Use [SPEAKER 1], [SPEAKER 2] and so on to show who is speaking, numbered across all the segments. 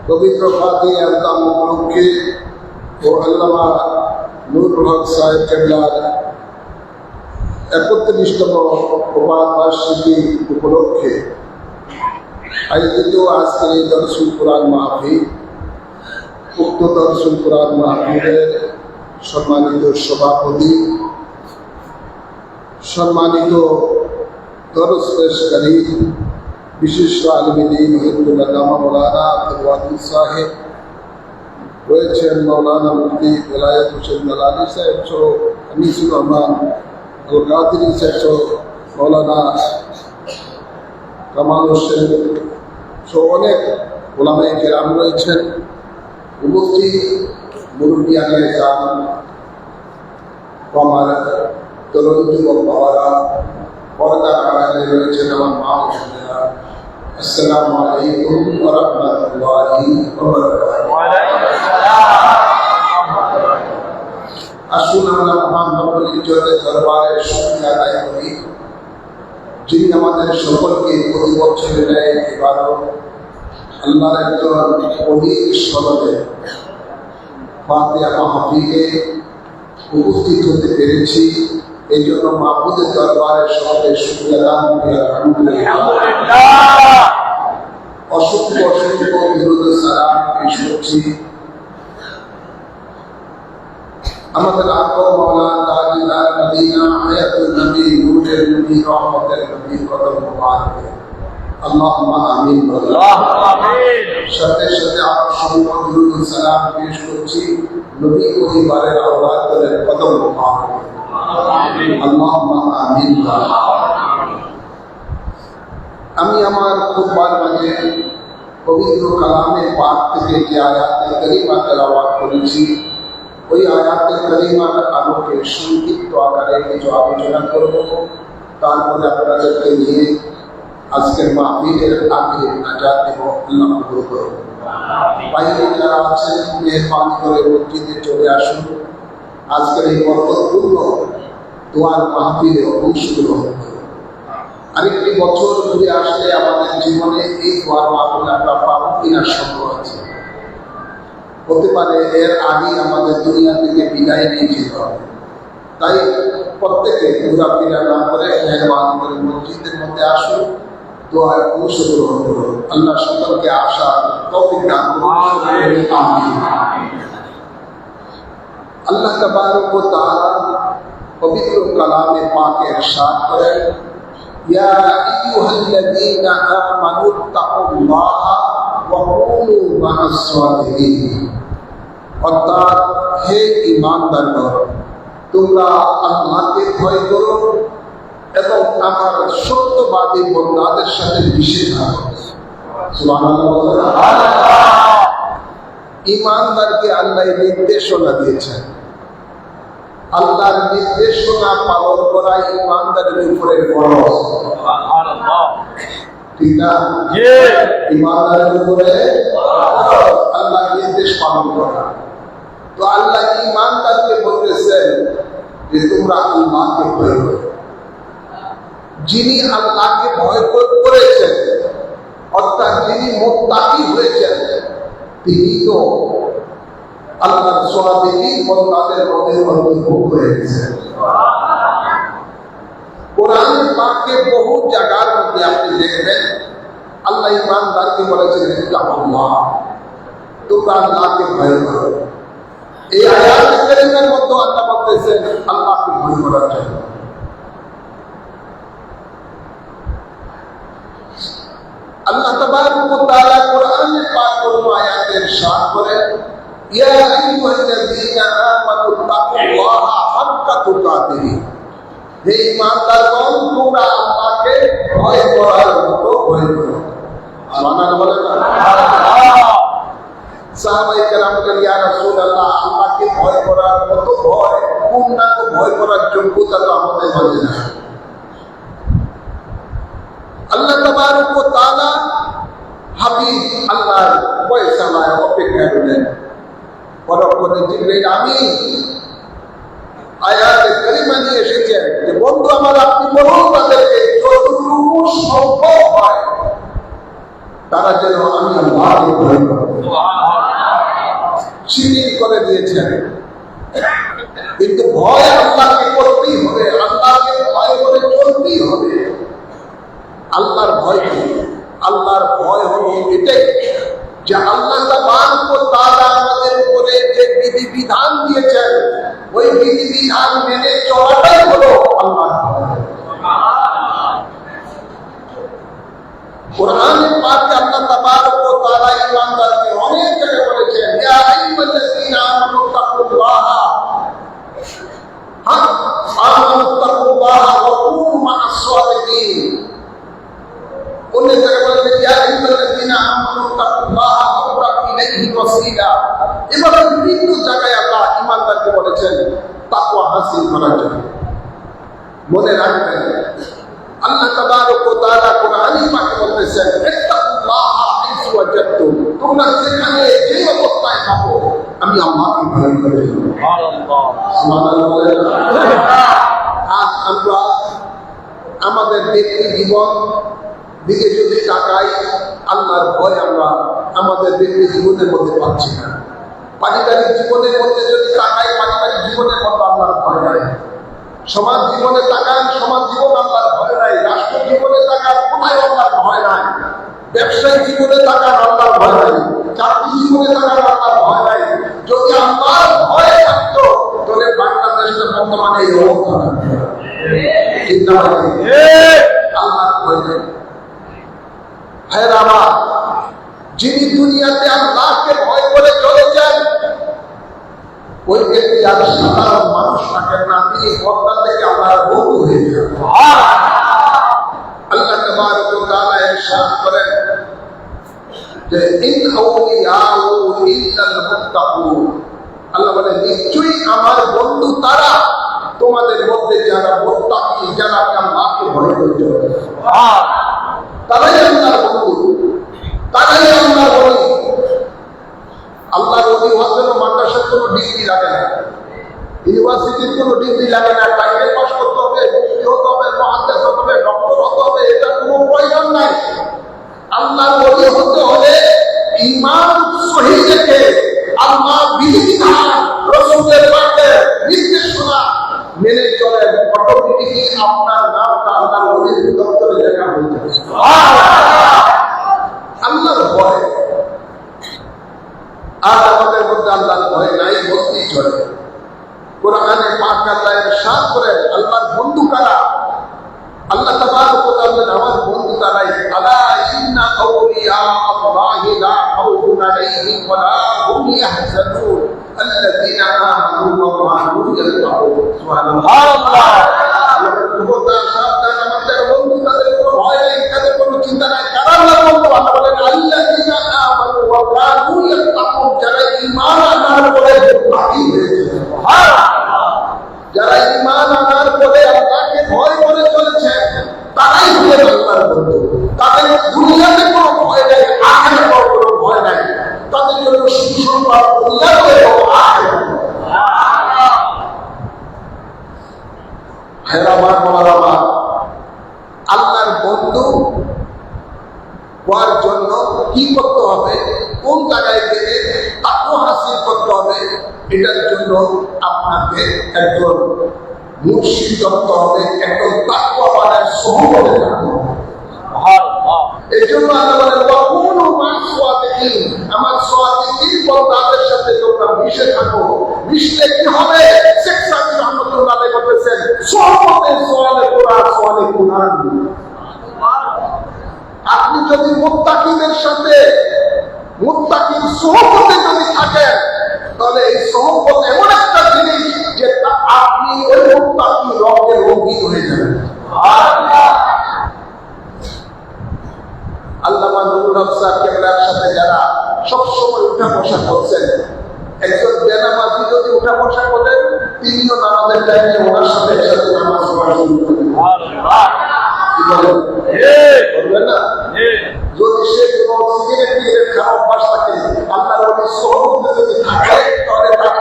[SPEAKER 1] পবিত্র ফাতিহ আলতাম উপলক্ষে ও আল্লামা নূরুল হক সাহেব কেবলার 31তম প্রবাদ-বার্ষিকী উপলক্ষে আয়োজিত আজকের এই দরসুল কুরআন মাহফিল, উক্ত দরসুল কুরআন মাহফিলের সম্মানিত সভাপতি, সম্মানিত দরস পেশকারী বিশিষ্ট আলিম দ্বীন হিন্দুল্লাহ মৌলানা আব্দুল ওয়াদুদ সাহেব রয়েছেন, মৌলানা মুফতি বেলায়েত হোসেন দালালি সাহেব সহ আনিসুর রহমান আল কাদিরি সাহেব সহ মৌলানা কামাল হোসেন সহ অনেক ওলামায়ে কেরাম রয়েছেন। উপস্থিত মুরব্বিয়ানে যান, আমার তরুণ যুবক বাবারা, পর্দার আড়ালে রয়েছেন আমার মা ও বোনেরা, আসসালামু আলাইকুম ওয়া রাহমাতুল্লাহি ওয়া বারাকাতুহু। আসুন আমরা মহান রব্বুল ইজ্জতের দরবারে শুকরিয়া আদায় করি, যিনি আমাদের সকলকে প্রতি বছরের ন্যায় এবারও আল্লাহর একজন অধিক স্মরণে ফাতিহা মাহফিলে উপস্থিত হতে পেরেছি। এই জন্য মাহবুদের দরবারে সকলে শুকরিয়া দান করি আলহামদুলিল্লাহ। অসংখ্য অসংখ্য দরুদ ও সালাম পেশ করছি আমাদের আকা মাওলানা তাজদার মদিনা হায়াতুন নবী নূরের নবী রহমতের নবী কদম মুবারকে আল্লাহুম্মা আমিন। আল্লাহুম্মা আমিন। সাথে সাথে অসংখ্য দরুদ ও সালাম পেশ করছি নবী পরিবারের আওলাদের কদম মুবারকে আল্লাহুম্মা আমিন। আমি আমার খুতবার মাঝে পবিত্র কালামে পাক থেকে যে আয়াতে কারিমা তেলাওয়াত করেছি, ওই আয়াতে কারিমার আলোকে সংক্ষিপ্ত আকারে কিছু আলোচনা করব। তারপরে আপনাদেরকে নিয়ে আজকের মাহফিলের আগে নাজাত দেব। আল্লাহ কবুল করুন। বাইরে যারা আছেন মেহরবানি করে মসজিদে চলে আসুন, আজকের এই বরকতপূর্ণ দোয়ার মাহফিলে অংশগ্রহণ করুন। আরেকটি বছর ঘুরে আসলে আমাদের জীবনে এই দোয়ার মাহফিল আমরা পাবো কিনা সন্দেহ আছে। হতে পারে এর আগে আমাদের দুনিয়া থেকে বিদায় নিয়ে যেতে হবে। তাই প্রত্যেকে ঘোরাফেরা না করে মেহরবানি করে মসজিদের মধ্যে আসুন, দোয়ায় অংশগ্রহণ করুন। আল্লাহ সকলকে আশা তৌফিক দান করুন। আমিন। আল্লাহ তাবারক ওয়া তাআলা পবিত্র কালামে পাকে ইরশাদ করেন, ইয়া আইয়ুহাল্লাযীনা আমানুত্তাকুল্লাহা ওয়া কুনু মা'আস সালিহিন। অর্থাৎ হে ঈমানদারগণ, তোমরা আল্লাহকে ভয় করো এবং আমার সত্যবাদী বান্দাদের সাথে মিশে থাকো। সুবহানাল্লাহ। ঈমানদারকে আল্লাহ নির্দেশনা দিয়েছেন। আল্লাহর নির্দেশনা পালন করা ঈমানদারের উপরে ফরজ। সুবহানাল্লাহ। ঠিক না? জি। ঈমানদারের উপরে আল্লাহর নির্দেশ পালন করা। তো আল্লাহ ঈমানদারকে বলতেছেন যে তোমরা আল্লাহকে ভয় করো। যিনি আল্লাহকে ভয় করেছেন, অর্থাৎ যিনি মুত্তাকি হয়েছেন, তিনি তো আল্লাহর সালিহিন বান্দাদের মধ্যে অন্তর্ভুক্ত হয়ে গেছেন। কোরআন পাকে বহু জায়গার মধ্যে আপনি দেখবেন আল্লাহ ঈমানদারকে বলেছেন তাকওয়াল্লাহ, তোমরা আল্লাহকে ভয় করো। এই আয়াত কারিমের মধ্যে আল্লাহ বলতেছেন আল্লাহকে ভয় করার জন্য। আল্লাহ তাবারক ওয়া তাআলা ইরশাদ করেন, ইয়া আইয়ুহাল্লাযীনা আমানু তাকুল্লাহা হাক্কা তুকাতিহি, হে ঈমানদারগণ তোমরা আল্লাহকে ভয় করার মতো ভয় করো। সুবহানাল্লাহ বলেন না? সাহাবায়ে কেরাম বলেন, ইয়া রাসূলুল্লাহ, আল্লাহকে ভয় করার মতো ভয়, পূর্ণাঙ্গ ভয় করার যোগ্যতা তো আমাদের মাঝে না। আল্লাহ তাবারক ওয়া তাআলা হাবিব আল্লাহর ফয়সালায় অপেক্ষা করেন। পরক্ষণে জিবরাইল আমিন আয়াতে কারিমা নিয়ে এসেছেন যে বন্ধু আমার, আপনি বলুন তাদেরকে যতটুকু সম্ভব হয় তারা যেন আমি আল্লাহকে ভয় করে। শিরিক করে দিয়েছেন, কিন্তু ভয় আল্লাহকে করতেই হবে, আল্লাহকে ভয় করে চলতেই হবে। আল্লাহর ভয় কি? আল্লাহর ভয় হলো এটাই যে আল্লাহ তাবারক ওয়া তাআলা আমাদের উপরে যে বিধিবিধান দিয়েছেন ওই বিধিবিধান মেনে চলাটাই হলো আল্লাহর ভয়। কোরআনে পাকে আল্লাহ তাবারক ওয়া তাআলা ঈমানদারকে অনেক জায়গায় বলেছেন, ইয়া আইয়ুহাল্লাযীনা আমানু তাকুল্লাহা ওয়া কুনু মা'আস সাদিকিন। অন্য জায়গায় বলেছেন, ইয়া আইয়ুহাল্লাযীনা আমানু তাকুল্লাহা ওয়াবতাগু ইলাইহি ওয়াসিলা। এভাবে বিভিন্ন জায়গায় আল্লাহ ঈমানদারকে বলেছেন তাকওয়া হাসিল করার জন্য। মনে রাখবেন, আল্লাহ তাবারক ওয়া তাআলা কোরআনে পাকে বলতেছেন, ইত্তাকুল্লাহা হাইসু ওয়াজাদতুম, তোমরা যেখানে যে অবস্থায় থাকো আমি আল্লাহকে ভয় করে চলো। সুবহানাল্লাহ, সুবহানাল্লাহ। আজ আমরা আমাদের ব্যক্তি জীবন দিকে যদি তাকাই, আল্লাহর ভয় আমরা আমাদের ব্যক্তি জীবনের মধ্যে পাচ্ছি না। পারিবারিক জীবনের মধ্যে যদি তাকাই, পারিবারিক জীবনের মধ্যে আল্লাহর ভয় নাই। সমাজ জীবনে তাকান, সমাজ জীবন আল্লাহর ভয় নাই। রাষ্ট্র জীবনে তাকান, কোথায় আল্লাহর ভয় নাই। ব্যবসায়িক জীবনে তাকান, আল্লাহর ভয় নাই। চাকরি জীবনে তাকান, আল্লাহর ভয় নাই। যদি আল্লাহর ভয় থাকতো তাহলে বাংলাদেশের বর্তমানে এই অবস্থা থাকতো। চিন্তা করেন, আল্লাহর ভয় নেই। ভাইরা আমার, যিনি দুনিয়াতে আল্লাহকে ভয় করে চলেছেন ওই ব্যক্তি আর সাধারণ মানুষ থাকেন না, তিনি পর্দা থেকে আল্লাহর বন্ধু হয়ে যান। আল্লাহ তাবারক ওয়া তাআলা ইরশাদ করেন যে ইন আউলিয়াউ ইল্লাল মুত্তাকুন, আল্লাহ বলেন নিশ্চয়ই আমার বন্ধু তারা তোমাদের মধ্যে যারা মুত্তাকি, যারা আল্লাহকে ভয় করে চলে, তারাই আল্লাহর বন্ধু, তারাই আল্লাহর ওলি। আল্লাহর ওলি হওয়ার জন্য মাদ্রাসার কোনো ডিগ্রি লাগে না, ইউনিভার্সিটির কোনো ডিগ্রি লাগে না, টাইটেল পাস করতে হবে, মুফতি হতে হবে, মুহাদ্দিস হতে হবে, ডক্টর হতে হবে, এটা কোনো প্রয়োজন নাই। আল্লাহর ওলি হতে হলে ঈমান সহিহ রেখে আল্লাহর বিধিবিধান, রাসূলের পাকের নির্দেশনা মেনে চলেন, অটোমেটিক্যালি আপনার নামটা আল্লাহর ওলির দপ্তরে লেখা হয়ে যাবে। আল্লাহর ভয়। আর আমাদের মধ্যে আল্লাহর ভয় নাই বলতেই চলে। কোরআনে পাক আল্লাহ ইরশাদ করেন আল্লাহর বন্ধু কারা? আল্লাহ তাবারক ওয়া তাআলা আমার বন্ধু তারাই, আলা ইন্না আউলিয়া আল্লাহি লা খাউফুন আলাইহিম ওয়া লা হুম ইয়াহজানুন আল্লাযীনা আমানু ওয়া কানু ইয়াত্তাকুন। সুবহানাল্লাহ। খবরদার, সাবধান, আমাদের বন্ধু, তাদের কোনো ভয় নেই, তাদের কোনো চিন্তা নাই। কারা আল্লাহর বন্ধু? আল্লাহ বলেন আল্লাযীনা আমানু ওয়া কানু ইয়াত্তাকুন, যারা ঈমান আনার পরে মুত্তাকি হয়েছে। যারা ঈমান আনার পরে আল্লাহকে ভয় করে চলেছে তারাই হলেন আল্লাহর বন্ধু। তাদের দুনিয়াতে কোনো ভয় নাই, আখিরাতেও কোনো ভয় নাই। তাদের জন্য সুসংবাদ দুনিয়াতে এবং আখিরাতে। ভাইরা আমার, বাবারা আমার, আল্লাহর বন্ধু হওয়ার জন্য কি করতে হবে, কোন জায়গায় গেলে তাকওয়া হাসিল করতে হবে, এটার জন্য আপনাকে একজন মুর্শিদ করতে হবে, একজন তাকওয়াবানের সহবতে থাকতে হবে। এই জন্য আল্লাহ বলেন ওয়া কুনু মা'আস সাদিকিন, আমার সাদিকিন বান্দাদের সাথে তোমরা মিশে থাকো। মিশলে কি হবে? শেখ সাদি রহমাতুল্লাহ আলাইহি বলেছেন সহবতে সোয়ালে কোরআন, সোয়ালে কোরআন। আপনি যদি মুত্তাকিদের সাথে মুত্তাকির সোহবতে যদি থাকেন তাহলে এই সোহবত এমন একটা জিনিস যে আপনি ওই মুত্তাকির রঙে রঙিন হয়ে যাবেন। আল্লামা নুরুল হক সাহেব কেবলার সাথে যারা সবসময় উঠা বসা করছেন, একজন বেনামাজি যদি উঠা বসা করেন তিনিও নামাজের টাইমে ওনার সাথে একসাথে নামাজ পড়া শুরু করেন। বলবেন না? যদি সে কোনো সিগারেট টিগারেট খাওয়া অভ্যাস থাকে, আল্লাহর ওই সোহবতে যদি থাকে তাহলে তার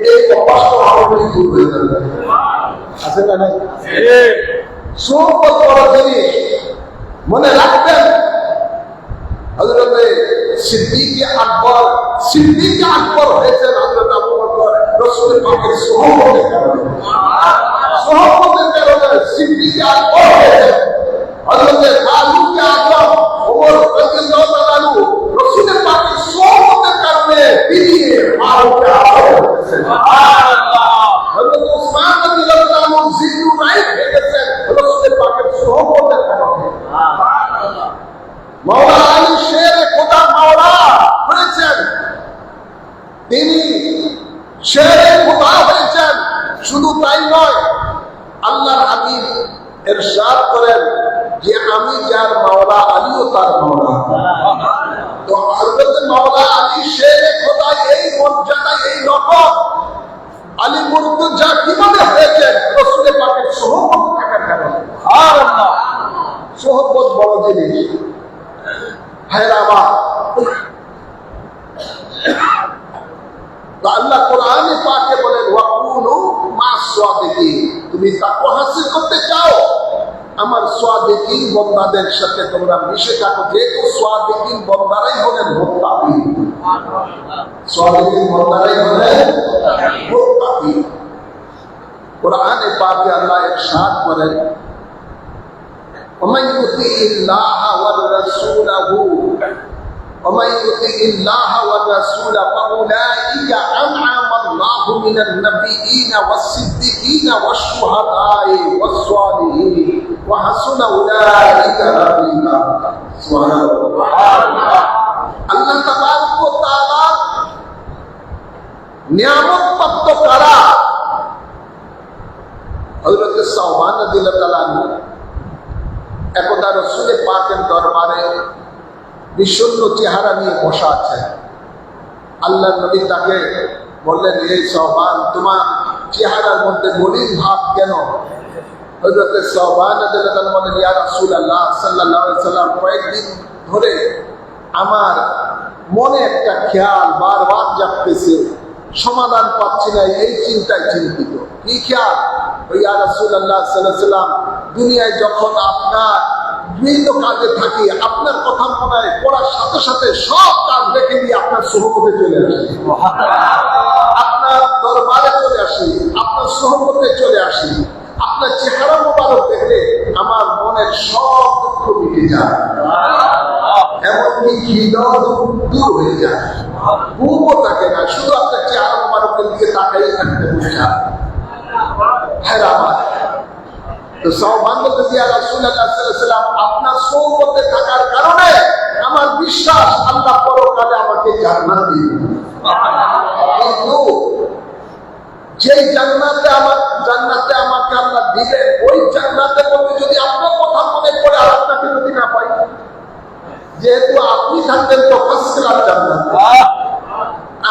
[SPEAKER 1] এই অভ্যাসটা অটোমেটিক দূর হয়ে যাবে। আছে না নাই? সোহবত বড় জিনিস, মনে রাখবেন। হযরত সিদ্দিক আকবর হয়েছেন হযরত আবু বকর রাসূল পাকের সোহবতের কারণে। সোহবতের কারণে সিদ্দিক আকবর হয়েছেন। হযরত ফারুক আযম ওমর রাদিয়াল্লাহু তাআলা আনহু রাসূল পাকের সোহবতের কারণে তিনি ফারুক আযম হয়েছেন। সুবহানাল্লাহ। হযরত উসমান রাদিয়াল্লাহু তাআলা আনহু জিন্নুর রাইট হয়ে গেছেন রাসূল পাকের সোহবতের কারণে। সুবহানাল্লাহ। মাওলা আলী শেরে খোদা মাওলা হয়েছেন, তিনি শেরে খোদা হয়েছেন। শুধু তাই নয়, আল্লাহর হাবিব ইরশাদ করেন যে আমি যার মাওলা আলীও তার মাওলা। তো হযরত মাওলা আলী শেরে খোদা এই মর্যাদা, এই রকম আলী মুর্তজা কিভাবে হয়েছেন? রাসূল পাকের সোহবত থাকার কারণে। সুবহানাল্লাহ। সোহবত বড় জিনিস। আল্লাহ কোরআনে পাকে বলেন ওয়াকুনু মা'আস সাদিকিন, তুমি তাকওয়া হাসিল করতে চাও আমার সাদিকিন বান্দাদের সাথে তোমরা মিশে থাকো। যেহেতু সাদিকিন বান্দারাই হলেন মুত্তাকিন, সাদিকিন বান্দারাই হলেন মুত্তাকিন। কোরআনে পাকে আল্লাহ ইরশাদ করেন ومن يطع الله ورسوله فأولئك أنعم الله من النبيين والصديقين والشهداء والصالحين وحسن أولئك رفيقا। سبحان الله। আল্লাহ তাবারক ওয়া তাআলা নিয়ামত প্রাপ্ত কারা? হযরত সাওবান রাদিয়াল্লাহু তাআলা একদা রাসূল পাকের দরবারে বিষণ্ণ চেহারা নিয়ে বসা আছেন। আল্লাহর নবী তাকে বললেন, এই সাওবান, তোমার চেহারার মধ্যে মলিন ভাব কেন? হযরত সাওবান রাদিয়াল্লাহু তাআলা বলেন, ইয়া রাসূলুল্লাহ সাল্লাল্লাহু আলাইহি ওয়াসাল্লাম, কয়েকদিন ধরে আমার মনে একটা খেয়াল বারবার জাগতেছে, সমাধান পাচ্ছি না, এই চিন্তায় চিন্তিত। কি খেয়াল? ইয়া রাসূলুল্লাহ সাল্লাল্লাহু আলাইহি ওয়াসাল্লাম, দুনিয়ায় যখন আপনার বিভিন্ন কাজে থাকি, আপনার কথা মনে পড়ার সাথে সাথে সব কাজ রেখে দিয়ে আপনার সোহবতে চলে আসি, আপনার দরবারে চলে আসি, আপনার সোহবতে চলে আসি। আপনার চেহারা মোবারক দেখলে আমার মনের সব দুঃখ মিটে যায়, এমনকি হৃদয় দূর হয়ে যায়, ঘুমও থাকে না, শুধু আপনার চেহারা মোবারকের দিকে তাকাই থাকতে বসে যায়। হ্যাঁ আমার তো সাওবান বলতে, ইয়া রাসূলুল্লাহ সাল্লাল্লাহু আলাইহি ওয়াসাল্লাম, আপনার সোহবতে থাকার কারণে আমার বিশ্বাস আল্লাহ পরকালে আমাকে জান্নাত দিবেন। কিন্তু যেই জান্নাতে আমাকে আল্লাহ দিবেন, ওই জান্নাতের মধ্যে যদি আপনার কথা মনে পড়ে আর আপনাকে যদি না পাই, যেহেতু আপনি থাকবেন তো ফার্স্ট ক্লাস জান্নাত,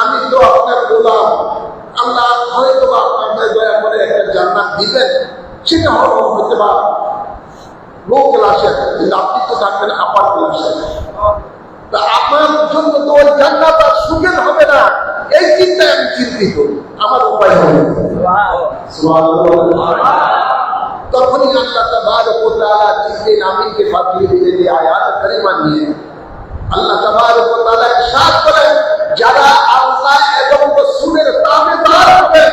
[SPEAKER 1] আমি তো আপনার গোলাম, আল্লাহ হয়তো আপনাদের দয়া করে একটা জান্নাত দিবেন, সেটা হতে পারে লো ক্লাসে, কিন্তু আপনি তো থাকবেন আপার ক্লাসে। তা আপনার জন্য তো ওই জান্নাত আর সুখের হবে না, এই চিন্তায় আমি চিন্তিত, আমার উপায় হবে। তখনই আল্লাহ তাবারক ওয়া তাআলা জিবরিল আমিনকে পাঠিয়ে দিলেন এই আয়াত কারিমা নিয়ে। আল্লাহ তাবারক ওয়া তাআলা ইরশাদ করেন, যারা আল্লাহ এবং রাসূলের তাবেদার হবে,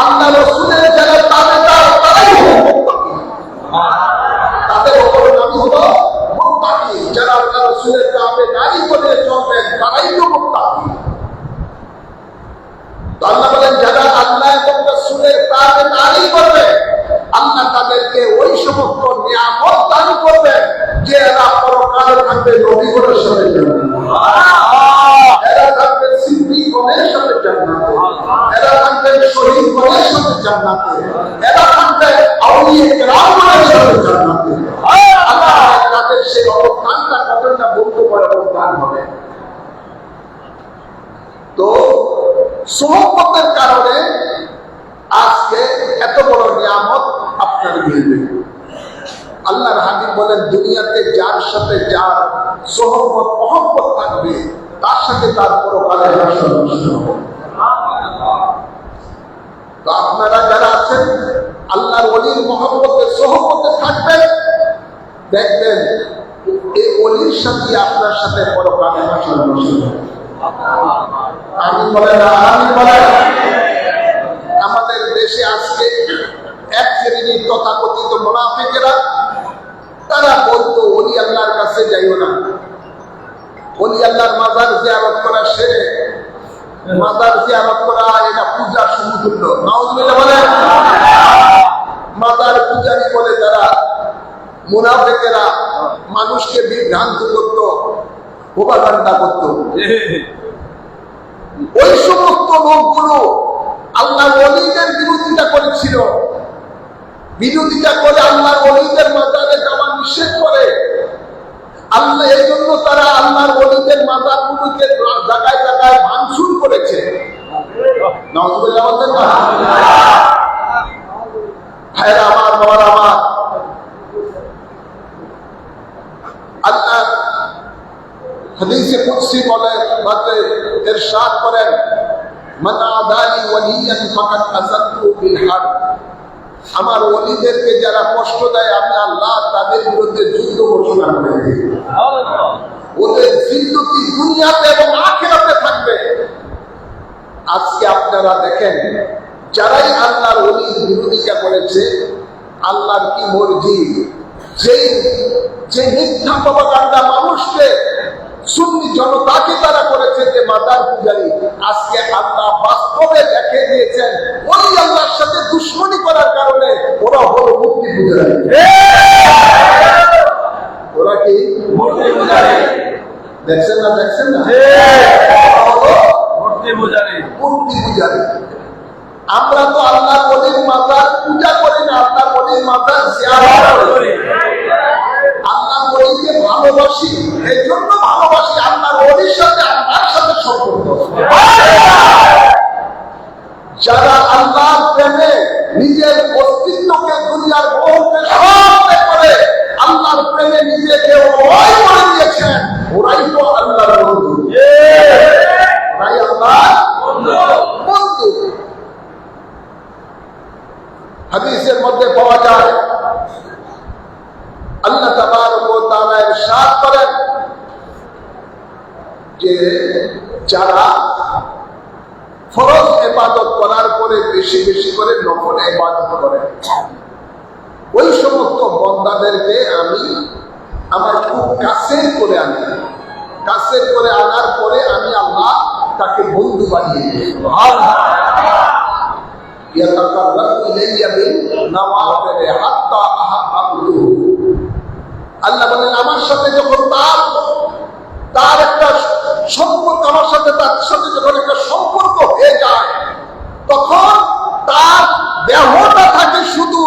[SPEAKER 1] আল্লাহ রাসূলের যারা তাবেদার, তারাই হবে মুত্তাকিন। তাদের উপর নাম হলো মুত্তাকিন। যারা আল্লাহ রাসূলের তাবেদারি করে চলবেন তারাই তো মুত্তাকিন। আল্লাহ বলেন, যারা আল্লাহ এবং রাসূলের তাবেদারি করবে, আল্লাহ তাদেরকে ওই সমস্ত নিয়ামত দান করবে যে এরা পরকালে থাকবে নবীগণের সাথে। এরা থাকবে সিদ্দিকগণের সাথে জান্নাতে, এরা থাকবে শহীদগণের সাথে জান্নাতে, এরা থাকবে আউলিয়া কেরামগণের সাথে জান্নাতে। আল্লাহ তাদের সেই অবস্থানটা কতটা বন্ধুময় অবস্থান হবে। তো সোহবতের কারণে আজকে এত বড় নিয়ামত আপনার মিলবে। আল্লাহর হাবিব বলেন, দুনিয়াতে যার সাথে যার সোহবত মহব্বত থাকবে তার সাথে তার পরকালে হাসর নষ্ট হবে। তো আপনারা যারা আছেন আল্লাহর ওলির মহব্বতে সোহবতে থাকবেন, দেখবেন এই ওলির সাথে আপনার সাথে পরকালে হাসর নষ্ট হবে। আমি বলেন, আমি বলেন। আমাদের দেশে আজকে এক শ্রেণীর তথাকথিত মুনাফিকেরা তারা বলতো ওলি আল্লাহর কাছে যাইও না, ওলি আল্লাহর মাজার জিয়ারত করা সেরে, মাজার জিয়ারত করা এটা পূজার সমতুল্য। নাউজুবিল্লাহ বলেন। মাজার পূজারী বলে যারা মুনাফিকেরা মানুষকে বিভ্রান্ত করত, প্রোপাগান্ডা করত, ওই সমস্ত লোকগুলো আল্লাহর ওলিদের বিরোধিতা করেছিল। বিরোধিতা করে আল্লাহর ওলিদের মাজারে যাওয়া নিষেধ করে। আল্লাহ এই জন্য তারা আল্লাহর ওলিদের মাজারগুলোকে জায়গায় জায়গায় ভাঙচুর করেছে। নাউজুবিল্লাহ বলতেন না? ভাইরা আমার, বাবার আমার, আল্লাহ হাদিসে কুদসি বলেন, বাতে ইরশাদ করেন, মান আদালি ওয়ালিয়ান ফাকাদ আযানতু বিল হারব। আমার ওলিদেরকে যারা কষ্ট দেয় আমি আল্লাহ তাদের বিরুদ্ধে যুদ্ধ ঘোষণা করে দিই। ওদের জিন্দেগি দুনিয়াতে এবং আখিরাতে থাকবে। আজকে আপনারা দেখেন, যারাই আল্লাহর ওলির বিরোধিতা করেছে, আল্লাহর কি মর্জি, যে মিথ্যা প্রপাগান্ডা মানুষকে সুন্নি জনতাকে তারা করেছে যে মাজার পূজারী, আজকে আল্লাহ বাস্তবে দেখে দিয়েছেন ওই আল্লাহর সাথে দুশ্মনী করার কারণে ওরা হলো মূর্তি পূজারী। ওরা কি মূর্তি পূজারী? দেখছেন না? দেখছেন না? মূর্তি পূজারী, মূর্তি পূজারী। আমরা তো আল্লাহর ওলির মাজার পূজা করি না, আল্লাহর ওলির মাজার জিয়ারত করি। আল্লাহর ওলিকে ভালোবাসি, এই জন্য ভালোবাসি আল্লাহর ওলির সাথে আল্লাহর সাথে সম্পর্ক। যারা আল্লাহর প্রেমে নিজের অস্তিত্বকে দুনিয়ার মোহকে সমাপ্ত করে আল্লাহর প্রেমে নিজেকে ওরাই করে দিয়েছেন, ওরাই তো আল্লাহর বন্ধু, ওরাই আল্লাহর বন্ধু। হাদিসের মধ্যে পাওয়া যায়, আল্লাহ তাবারক ওয়া তাআলা ইরশাদ করেন যে যারা ফরজ ইবাদত করার পরে বেশি বেশি করে নফল ইবাদত করে, ওই সমস্ত বান্দাদেরকে আমি আমার খুব কাছের করে আনি। কাছের করে আনার পরে আমি আল্লাহ তাকে বন্ধু বানিয়ে দিই। আল্লাহ বলেন, আমার সাথে যখন তার একটা সম্পর্ক, আমার সাথে তার সাথে যখন একটা সম্পর্ক হয়ে যায়, তখন তার দেহটা থাকে শুধু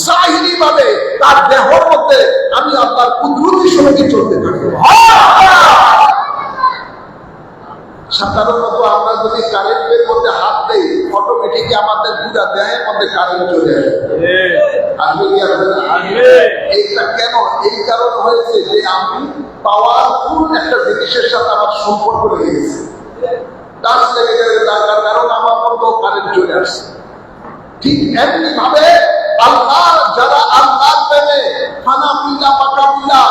[SPEAKER 1] জাহিরি ভাবে, তার দেহর মধ্যে আমি আল্লাহর কুদরতি সঙ্গে চলতে থাকি। সাধারণত আমরা যদি কারেন্টের মধ্যে হাত দেই, অটোমেটিক আমাদের পুরো দেহের মধ্যে কারেন্ট চলে আসবে। এইটা কেন? এই কারণ হয়েছে যে আমি পাওয়ারফুল একটা জিনিসের সাথে আমার সম্পর্ক লেগে গেছে, টাচ লেগে গেলে তার কারণ আমার মধ্যে কারেন্ট চলে আসছে। ঠিক এমনি ভাবে আল্লাহ, যারা আল্লাহর প্রেমে খানা পিলা পাকা পিলা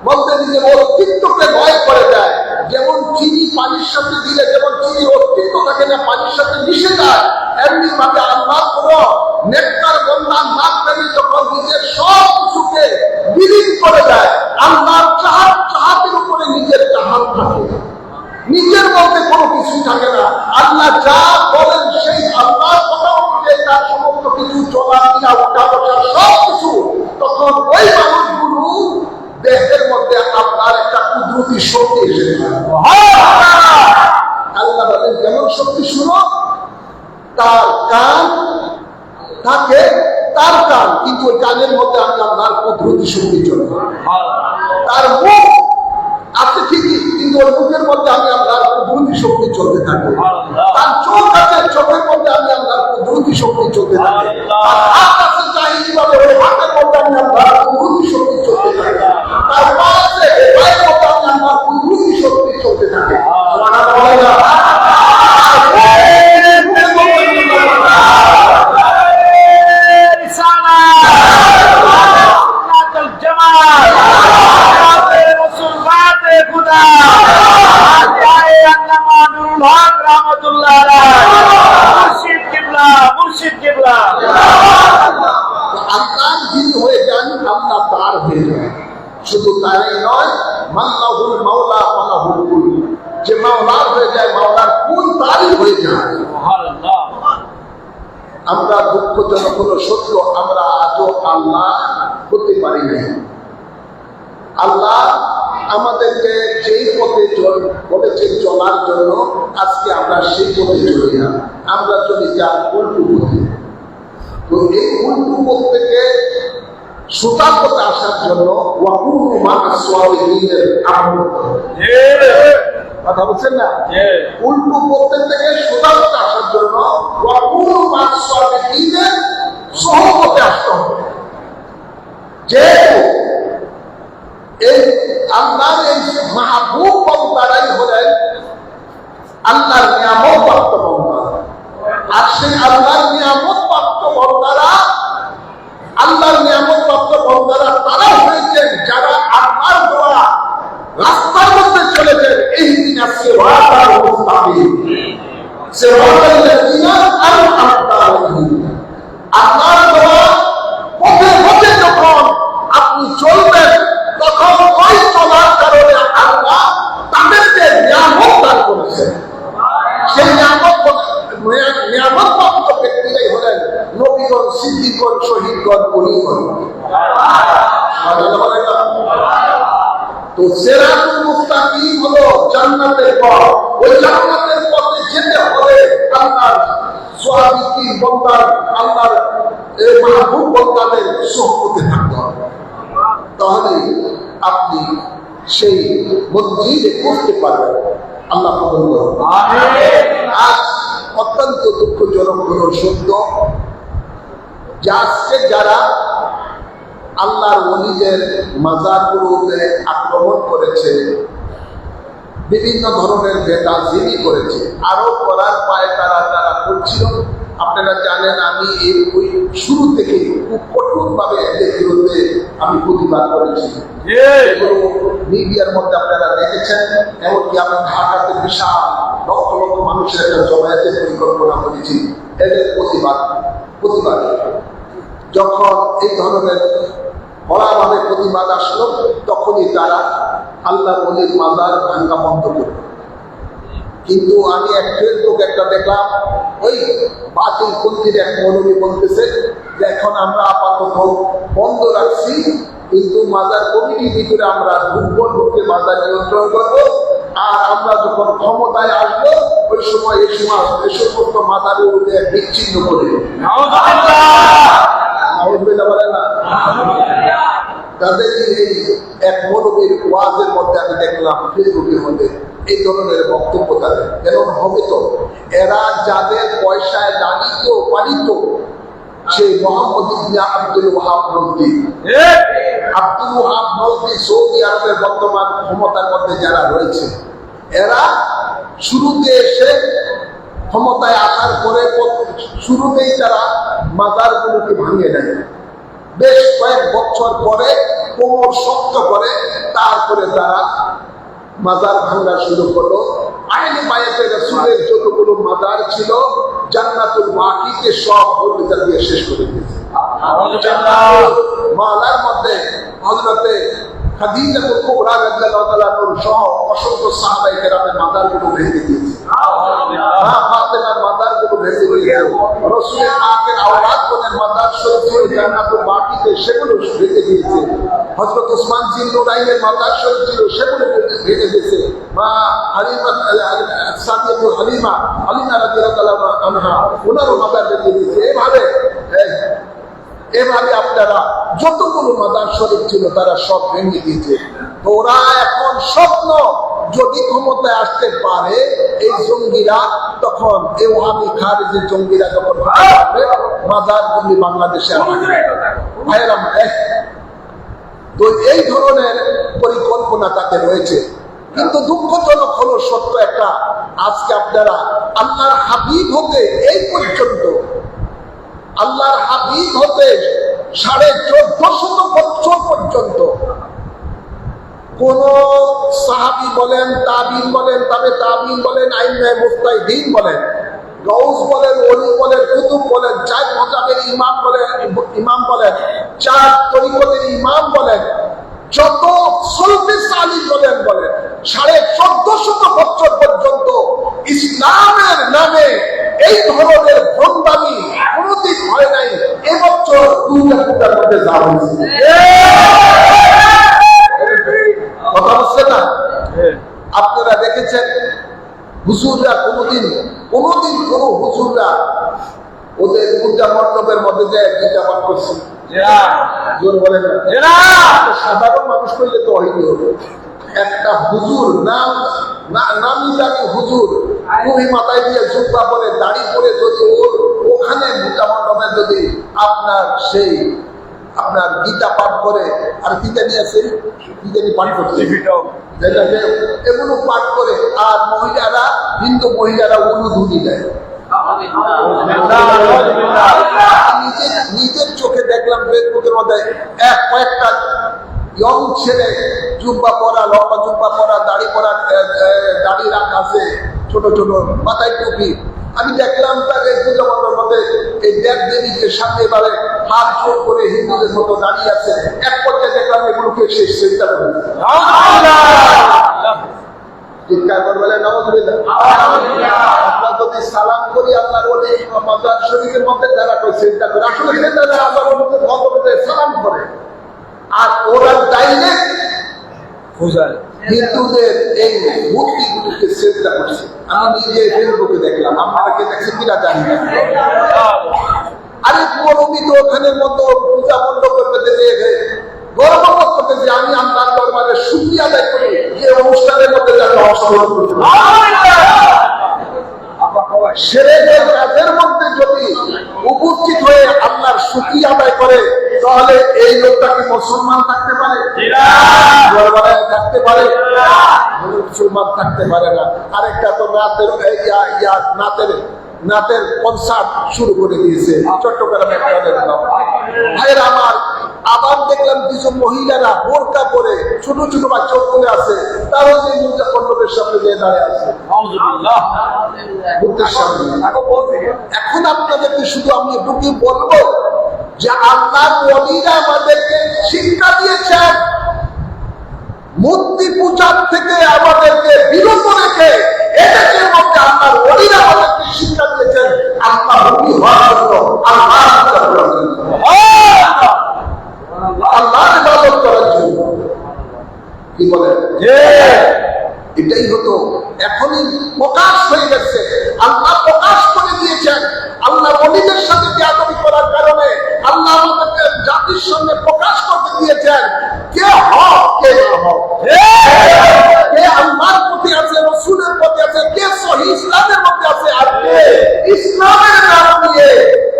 [SPEAKER 1] বলতে নিজের অস্তিত্বকে ভয় করে দেয়, যেমন চিনি পানির সাথে দিলে যেমন চিনির অস্তিত্ব থাকে না, পানির সাথে মিশে যায়, এমনি ভাবে আল্লাহ কোন নেককার বান্দা না প্রেমে যখন নিজের সব কিছুকে বিলীন করে দেয়, আল্লাহর চাহাতের উপরে নিজের চাহাত থাকে, নিজের মধ্যে কোনো কিছু থাকে না। আল্লাহ যা বলেন সেই আল্লাহর কথা অনুযায়ী তার সমস্ত কিছু চলা ফিরা ওঠা বসা সব কিছু, তখন ওই মানুষগুলো দেহের মধ্যে আপনার একটা কুদরতি শক্তি এসেছে। আল্লাহ বলেন যেমন শক্তি শুনো, তার কান থাকে, তার কান, কিন্তু ওই কানের মধ্যে আমি আপনার কুদরতি শক্তি চলে। তার মুখ আছে ঠিকই, কিন্তু ওই মুখের মধ্যে আমি আপনার কুদরতি শক্তি চলতে থাকে। তার চোখ আছে, চোখের মধ্যে আমি আপনার কুদরতি শক্তি চলতে থাকে। তার হাত আছে চাইনিভাবে, ওই হাতের মধ্যে আমি আপনার কুদরতি শক্তি চলতে থাকে। তার পা আছে, পায়ের মধ্যে আমি আপনার কুদরতি শক্তি চলতে থাকে। শুধু তাই নয়, মাল্লাহুল মাওলা ফালাহুল কুল, যে মাওলার হয়ে যায় মাওলার কুল তারই হয়ে যায়। আমরা দুঃখজনক হলো সত্য, আমরা আজও আল্লাহ হতে পারি না। আল্লাহ আমাদেরকে যেই পথে বলেছেন চলার জন্য, আজকে আমরা সেই পথে চলি না, আমরা চলি যার উল্টো পথে। তো এই উল্টো পথ থেকে সোজা পথে আসার জন্য কথা বলছেন না, উল্টো পথের থেকে সোজা পথে আসার জন্য সহপথে আসতে হবে। যে এই আল্লাহর এই মাহবুব বন্দারাই হলেন আল্লাহর নিয়ামত প্রাপ্ত বন্দা, আর সেই আল্লাহর নিয়ামত প্রাপ্ত বন্দারা, আল্লাহর নিয়ামত প্রাপ্ত বন্দারা তারা হয়েছেন যারা আল্লাহর দেওয়া রাস্তার মধ্যে চলেছেন। এই দিন আছে আল্লাহর দেওয়া পথে পথে যখন আপনি চলবেন, তখন ওই চলার কারণে আল্লাহ তাদেরকে নিয়ামত দান করেছেন। সেই নিয়ামত প্রাপ্ত ব্যক্তিরাই হলেন নবীগণ, সিদ্দিকগণ, শহীদগণ, ওলীগণ। তো সিরাতুল মুস্তাকিম হলো জান্নাতের পথ। ওই জান্নাতের পথে যেতে হলে আল্লাহর সুহাবিকি বন্দার, আল্লাহর মাহবুব বন্দাদের সোহবতে থাকতে হবে, তাহলে আপনি সেই মসজিদে পৌঁছতে পারবেন। আল্লাহ কবুল করুন। আজ অত্যন্ত দুঃখজনক হলো সত্য যে আজকে যারা আল্লাহর ওলীদের মাজারগুলোতে আক্রমণ করেছে, বিভিন্ন ধরনের বেদাজিনি করেছে, আরো করার পায়ে তারা করছিল। আপনারা জানেন আমি ওই শুরু থেকে খুব কঠোর ভাবে এদের বিরুদ্ধে আমি প্রতিবাদ করেছি। এগুলো মিডিয়ার মধ্যে আপনারা দেখেছেন। এমনকি আমি ঢাকাতে বিশাল লক্ষ লক্ষ মানুষের একটা জমায়েতের পরিকল্পনা করেছি এদের প্রতিবাদ। যখন এই ধরনের বড়ভাবে প্রতিবাদ আসলো, তখনই তারা আল্লাহর ওলীর মাজার ভাঙ্গা বন্ধ করল। কিন্তু আমি এক ফেসবুক একটা দেখলাম, ওই বাতিল পন্থীর এক মৌলবী বলতেছে যে এখন আমরা আপাতত বন্ধ রাখছি, কিন্তু মাজার কমিটির ভিতরে আমরা ঢুকে মাজার নিয়ন্ত্রণ করবো, আর আমরা যখন ক্ষমতায় আসবো ওই সময় এই সমস্ত মাজারের মধ্যে বিচ্ছিন্ন করে বলে না। তাদের এই এক মৌলবীর ওয়াজের মধ্যে আমি দেখলাম ফেসবুকের মধ্যে এই ধরনের বক্তব্য তাদের এমন হবে। তো এরা যাদের পয়সায় লালিত পালিত, সেই মোহাম্মদ ইবনে আব্দুল ওয়াহাব নজদি, আব্দুল ওয়াহাব নজদি সৌদি আরবের বর্তমান ক্ষমতার মধ্যে যারা রয়েছে, এরা শুরুতে এসে ক্ষমতায় আসার পরে শুরুতেই তারা মাজারগুলোকে ভাঙিয়ে দেয়। বেশ কয়েক বছর পরে কোমর শক্ত করে তারপরে তারা মাজার ভাঙা শুরু করলো। আহলে বায়াতে রাসূলের যতগুলো মাজার ছিল জান্নাতুল বাকিতে সব বর্ণিতা দিয়ে শেষ করে দিয়েছে। মালার মধ্যে হযরতে খাদিজাতুল কুবরা রাদিয়াল্লাহু তাআলা সহ অসংখ্য সাহাবায়ে কেরামের মাজারগুলো ভেঙে দিয়েছে। ফাতেমার মাজারগুলো ভেঙে দিয়েছে। রাসূলের পাকের আওলাদগণের মাজার শরীফ ছিল জান্নাতুল বাকিতে, সেগুলো ভেঙে দিয়েছে। হযরত ওসমান জিন্নুরাইনের মাজার শরীফ ছিল, সেগুলো ভেঙে দিয়েছে। মা হালিমা সাদিয়াতুল হালিমা রাদিয়াল্লাহু আনহা ওনারও মাজার ভেঙে দিয়েছে। এভাবে আপনারা যতগুলো মাজার শরীফ ছিল তারা সব ভেঙে দিয়েছে। তো ওরা এখন স্বপ্ন, যদি ক্ষমতায় আসতে পারে এই জঙ্গিরা, তখন এই ওহাবি খারেজি জঙ্গিরা যখন মাজার গুলি বাংলাদেশে ভাইয়েরা, তো এই ধরনের পরিকল্পনা তাকে রয়েছে। কিন্তু দুঃখজনক হলো সত্য একটা, আজকে আপনারা আল্লাহর হাবিব হতে এই পর্যন্ত, আল্লাহর হাবিব হতে 1450 বছর পর্যন্ত কোন সাহাবী বলেন, তাবিঈন বলেন, তাবিঈন বলেন, আইম্মায়ে মুজতাহিদিন বলেন, গাউস বলেন, ওলি বলেন, কুতুব বলেন, চার মাযহাবের ইমাম বলেন, চার তরিকতের ইমাম বলেন, যত সুলফি সালিহ বলেন 1450 বছর পর্যন্ত ইসলামের নামে এই ধরনের ভণ্ডামি কোনদিন হয় নাই। এবছর দুর্গাপূজার মধ্যে যাওয়া হয়েছে, কথা বুঝছেন না? আপনারা দেখেছেন হুজুররা কোনদিন কোন হুজুররা ওদের পূজা মণ্ডপের মধ্যে যায় গীতা পাঠ করছে? জোর বলেন না। সাধারণ মানুষ করলে তো হইতে হবে। একটা হুজুর নামি দামি হুজুর টুপি মাথায় দিয়ে জুব্বা পরে দাড়ি পরে যদি ওখানে পূজা মণ্ডপে যদি আপনার গীতা পাঠ করে, আর কি জানি আছে, কি জানি পাঠ করছে, এগুলো পাঠ করে, আর মহিলারা, হিন্দু মহিলারা উলুধুনি দেয়। নিজের চোখে দেখলাম ফেসবুকের মধ্যে কয়েকটা ইয়ং ছেলে, জুব্বা পরা, লম্বা জুব্বা পরা, দাড়ি রাখা আছে, ছোট ছোট মাথায় টুপি। আমি দেখলাম তাকে পূজা মণ্ডপের মধ্যে এই দেব দেবীকে সামনে এবারে হাত জোর করে হিন্দুদের মতো দাঁড়িয়ে আছে। এক পর্যায়ে দেখলাম এগুলোকে শেষ চিন্তা করে চিৎকার করবেন আমরা যদি সালাম করি আল্লাহর ওলি মাজার শরীফের মধ্যে যারা চিন্তা করে, আসলে সেটা আল্লাহর মধ্যে সালাম করে, আর ওরা ডাইরেক্ট হিন্দুদের এই মূর্তিগুলিকে চিন্তা করছে। আমি নিজে ফেসবুকে দেখলাম, আপনাকে দেখছি কিনা জানি না। আরেক মরমি তো ওখানের মতো পূজা মণ্ডপের মধ্যে গর্ববোধ করতে যে আমি আল্লাহর দরবারে শুকরিয়া আদায় করি যে অনুষ্ঠানের মধ্যে যারা অংশগ্রহণ করতে কাজের মধ্যে যদি উপস্থিত হয়ে আল্লাহর শুকরিয়া আদায় করে, তাহলে এই লোকটা কি মুসলমান থাকতে পারে? থাকতে পারে? মুসলমান থাকতে পারে না। আরেকটা তো নাতের কনসার্ট শুরু করে দিয়েছে চট্টগ্রামে। ভাইয়ের আমার, আবার দেখলাম কিছু মহিলারা বোরকা পরে, ছোট ছোট বাচ্চা করে আছে, তারা যে পূজা মণ্ডপের সামনে গিয়ে দাঁড়িয়ে আছে বুদ্ধের সামনে। এখন আপনাদেরকে শুধু আমি এটুকু বলবো যে আল্লাহর ওলিরা আমাদেরকে শিক্ষা দিয়েছেন, মূর্তি পূজার থেকে আমাদেরকে বিরত রেখে এদেশের মধ্যে আল্লাহর ওলিরা আমাদেরকে শিক্ষা দিয়েছেন আল্লাহ ওলি হওয়ার জন্য, আল্লাহর ইবাদত করার জন্য। কি বলেন? এটাই হতো। এখনই প্রকাশ হয়ে গেছে, আল্লাহ প্রকাশ করে দিয়েছেন। আল্লাহ ওলিদের সাথে বেয়াদবি করার কারণে আল্লাহ আমাদেরকে জাতির সামনে প্রকাশ করতে দিয়েছেন কে হক কে হক, কে আল্লাহর প্রতি আছে, রাসূলের প্রতি আছে, কে সহিহ ইসলামের মধ্যে আছে, আর কে ইসলামের নাম নিয়ে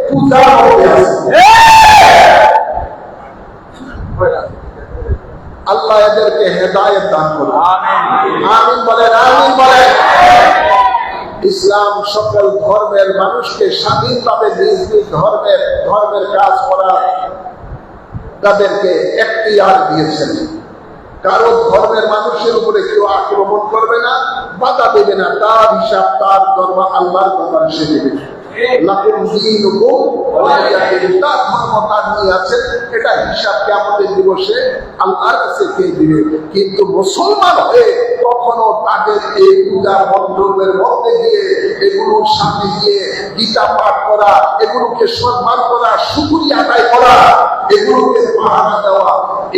[SPEAKER 1] পূজার মধ্যে আছে। আল্লাহ এদেরকে হেদায়েত দান করুন, আমিন বলেন, আমিন বলেন। ইসলাম সকল ধর্মের মানুষকে স্বাধীনভাবে নিজ নিজ ধর্মের কাজ করার তাদেরকে এখতিয়ার দিয়েছেন। কারো ধর্মের মানুষের উপরে কেউ আক্রমণ করবে না, বাধা দেবে না, তার হিসাব তার ধর্ম আল্লাহর দরবারে সে দেবে। লাকুম দীনুকুম ওয়ালিয়া দীন। তার ধর্ম তার নিয়ে আছেন, এটা হিসাব কিয়ামতের দিবসে আল্লাহর কাছে কে দিবে। কিন্তু মুসলমান হয়ে কখনো তাদের এই পূজা মণ্ডপের মধ্যে গিয়ে এগুলোর সামনে গিয়ে গীতা পাঠ করা, এগুলোকে সম্মান করা, শুকরিয়া আদায় করা, এগুলোকে পাহারা দেওয়া,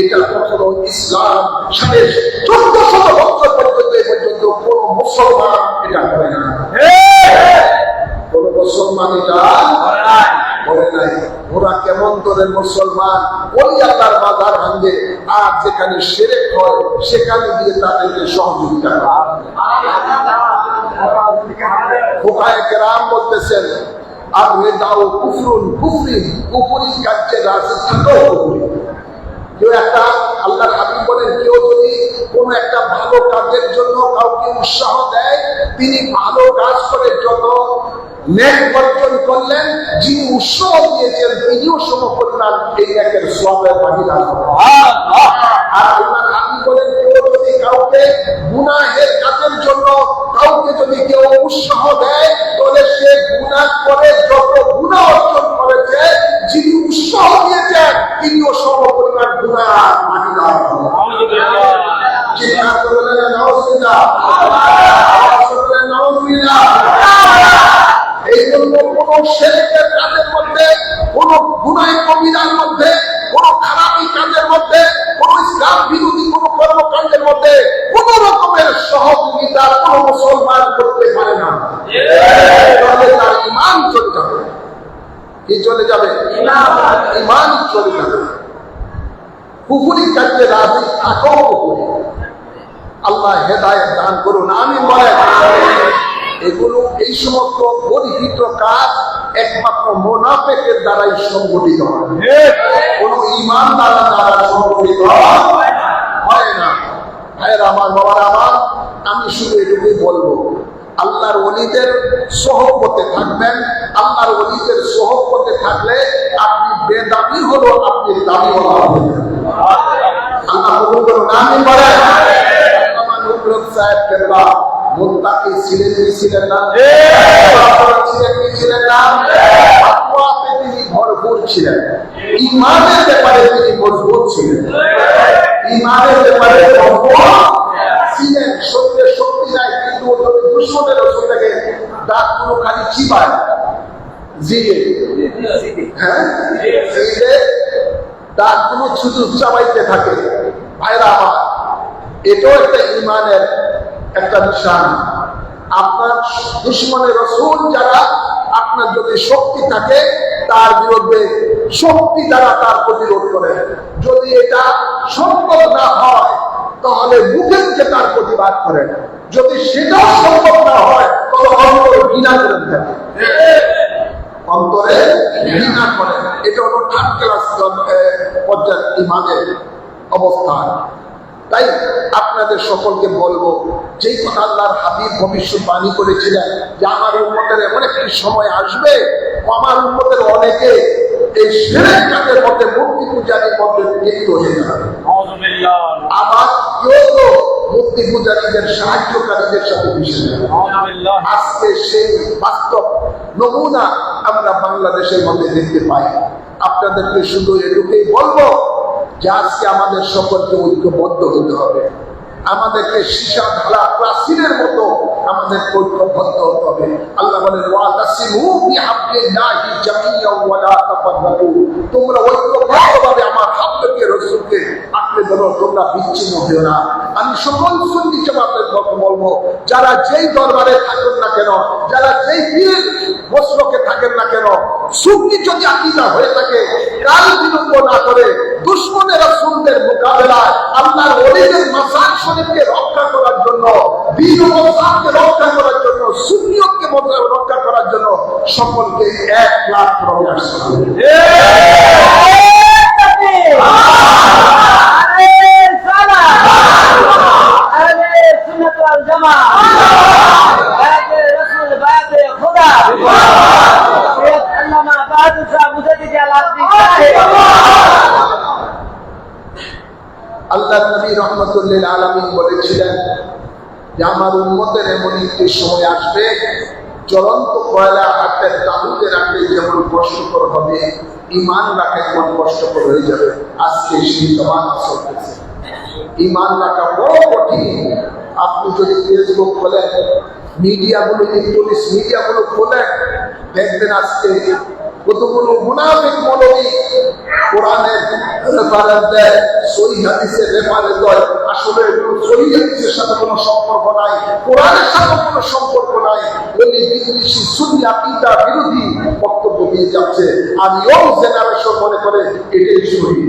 [SPEAKER 1] এটা কখনো ইসলাম 1400 বছর পর্যন্ত কোন মুসলমান এটা করে না। কোন মুসলমান এটা করে নাই। ওরা কেমন করে মুসলমান ওই আল্লাহর মাজার ভাঙে, আর যেখানে শিরক হয় সেখানে গিয়ে তাদেরকে সহযোগিতা করে। ফুকায়ে কেরাম বলতেছেন আর রেদাও কুফরুন কুফরি, কুফরি কাজে রাজি থাকাও কুফরি। কেউ একটা আল্লাহর হাবিব বলেন, কেউ যদি কোন একটা ভালো কাজের জন্য কাউকে উৎসাহ দেয়, তিনি ভালো কাজ করে যত নেক অর্জন করলেন, যিনি উৎসাহ দিয়েছেন তিনিও সমপরিমাণ এই নেকের সওয়াবের ভাগীদার হবেন। আর আল্লাহর হাবিব বলেন, কেউ যদি কাউকে গুনাহের কাজের জন্য কাউকে যদি কেউ উৎসাহ দেয়, তাহলে সে গুনাহ করে যত গুনাহ অর্জন করেছে, যিনি উৎসাহ দিয়েছেন তিনিও সমপরিমাণ গুনাহ ভাগীদার হবেন। চিন্তা করলেন নাউজুবিল্লাহ, নাউজুবিল্লাহ। এই জন্য কোন শিরকের কাজের মধ্যে, কোন গুনাহ কবিরার মধ্যে, কোন খারাপি কাজের মধ্যে, কোন ইসলাম বিরোধী কোন কর্মকাণ্ডের মধ্যে কোন রকমের সহযোগিতা কোন মুসলমান করতে পারে না। তাহলে তার ঈমান চলে যাবে। কি চলে যাবে? ঈমান চলে যাবে। কুফরি কাজে রাজি থাকাও কুফরি। আল্লাহ হেদায়েত দান করুন, আমিন বলেন। এগুলো এই সমস্ত পরিহিত কাজ একমাত্র মুনাফিকের দ্বারাই সংগঠিত হয়, কোন ঈমানদার দ্বারা সংগঠিত হয় না। ভাইয়েরা আমার, বাবারা আমার, আমি শুধু এটুকুই বলবো, আল্লাহর ওলিদের সোহবতে থাকবেন। আল্লাহর ওলিদের সোহবতে থাকলে আপনি বেদাবি হলো আপনি দাবিওয়ালা হবেন। আল্লাহ কবুল করুন, আমিন বলেন। আমার নুরুল সাহেব কেবলা মুত্তাকি ছিলেন কি ছিলেন না? ছিলেন কি ছিলেন না? তাকওয়াতে তিনি ভরপুর ছিলেন, ঈমানের ব্যাপারে তিনি মজবুত ছিলেন, ঈমানের ব্যাপারে ভরপুর ছিলেন। সত্যের শক্তি নাই, কিন্তু দুশমনের রসুলটাকে দাঁতগুলো খালি চিবায়, জিগে, হ্যাঁ, জিগে দাঁতগুলো শুধু চাবাইতে থাকে। ভাইরা আমার, এটাও একটা ঈমানের একটা নিশান। আপনার দুশমনের রসুল যারা, আপনার যদি শক্তি থাকে তার বিরুদ্ধে শক্তি দ্বারা তার প্রতিরোধ করে। যদি এটা সম্ভব না হয় তাহলে মুখে মুখে তার প্রতিবাদ করেন। যদি সেটাও সম্ভব না হয় তবে অন্তরে ঘৃণা করে থাকে, অন্তরে ঘৃণা করেন। এটা হলো থার্ড ক্লাস পর্যায়ের ঈমানের অবস্থান। তাই আপনাদের সকলকে বলবো, যেই কথা আল্লাহর হাবিব ভবিষ্যৎবাণী করেছিলেন যে আমার উম্মতের এমন একটি সময় আসবে, আমার উম্মতের অনেকে এই শিরক কাজের মধ্যে, মূর্তি পূজারীর মধ্যে লিপ্ত হয়ে যাবে। আবার কেউ তো মূর্তি পূজারীদের সাহায্যকারীদের সাথে মিশে যাবে। আজকে সেই বাস্তব নমুনা আমরা বাংলাদেশের মধ্যে দেখতে পাই। আপনাদেরকে শুধু এটুকুই বলবো যে আজকে আমাদের সকলকে ঐক্যবদ্ধ হতে হবে। আমাদেরকে সীসা ঢালা প্রাচীরের মতো আমাদের ঐক্যবদ্ধ হতে হবে। আল্লাহ বলেন, ওয়াতাসিমু বিহাবলিল্লাহি জামিআন ওয়া লা তাফাররাকু। তোমরা ঐক্যবদ্ধভাবে আমার হাবলকে, রাসূলকে আঁকড়ে ধরো, তোমরা বিচ্ছিন্ন হও না। আমি সকল সুন্নি জামাতের কথা বলবো, যারা যেই দরবারে থাকেন না কেন, যারা যেই পীরের মসলকে থাকেন না কেন, সুন্নি যদি আকীদা হয়ে থাকে, কাল বিলম্ব না করে দুশমনের রাসূলদের মোকাবেলায় আল্লাহর ওলিদের মাসার শরীফকে রক্ষা করার জন্য, বীর মুসাফকে রক্ষা করার জন্য, সুন্নিয়তকে রক্ষা করার জন্য সকলকে 1 লাখ প্রয়াস করতে হবে। আল্লাহ নবী রহমতুল্লিল আলামিন বলেছিলেন যে আমার উম্মতের এমন একটি সময় আসবে জ্বলন্ত কয়লা হাতের তালুতে রাখলে যেমন কষ্টকর হবে, ইমান রাখা এমন কষ্টকর হয়ে যাবে। আজকে সেই জমানা চলতেছে। ইমান রাখা বড় কঠিন। আপনি যদি ফেসবুক খোলেন, মিডিয়াগুলো, ইলেকট্রনিক্স মিডিয়াগুলো খোলেন, দেখবেন আজকে কতগুলো মুনাফিক মৌলবী কোরআনের রেফারেন্স দেয়, সহিহ হাদিসের রেফারেন্স দেয়। আসলে সহিহ হাদিসের সাথে কোনো সম্পর্ক নাই, কোরআনের সাথে কোনো সম্পর্ক নাই। ওই বিদেশি সুন্নি আকীদা বিরোধী বক্তব্য দিয়ে যাচ্ছে। আর ইয়ং জেনারেশন মনে করে এটাই সহি।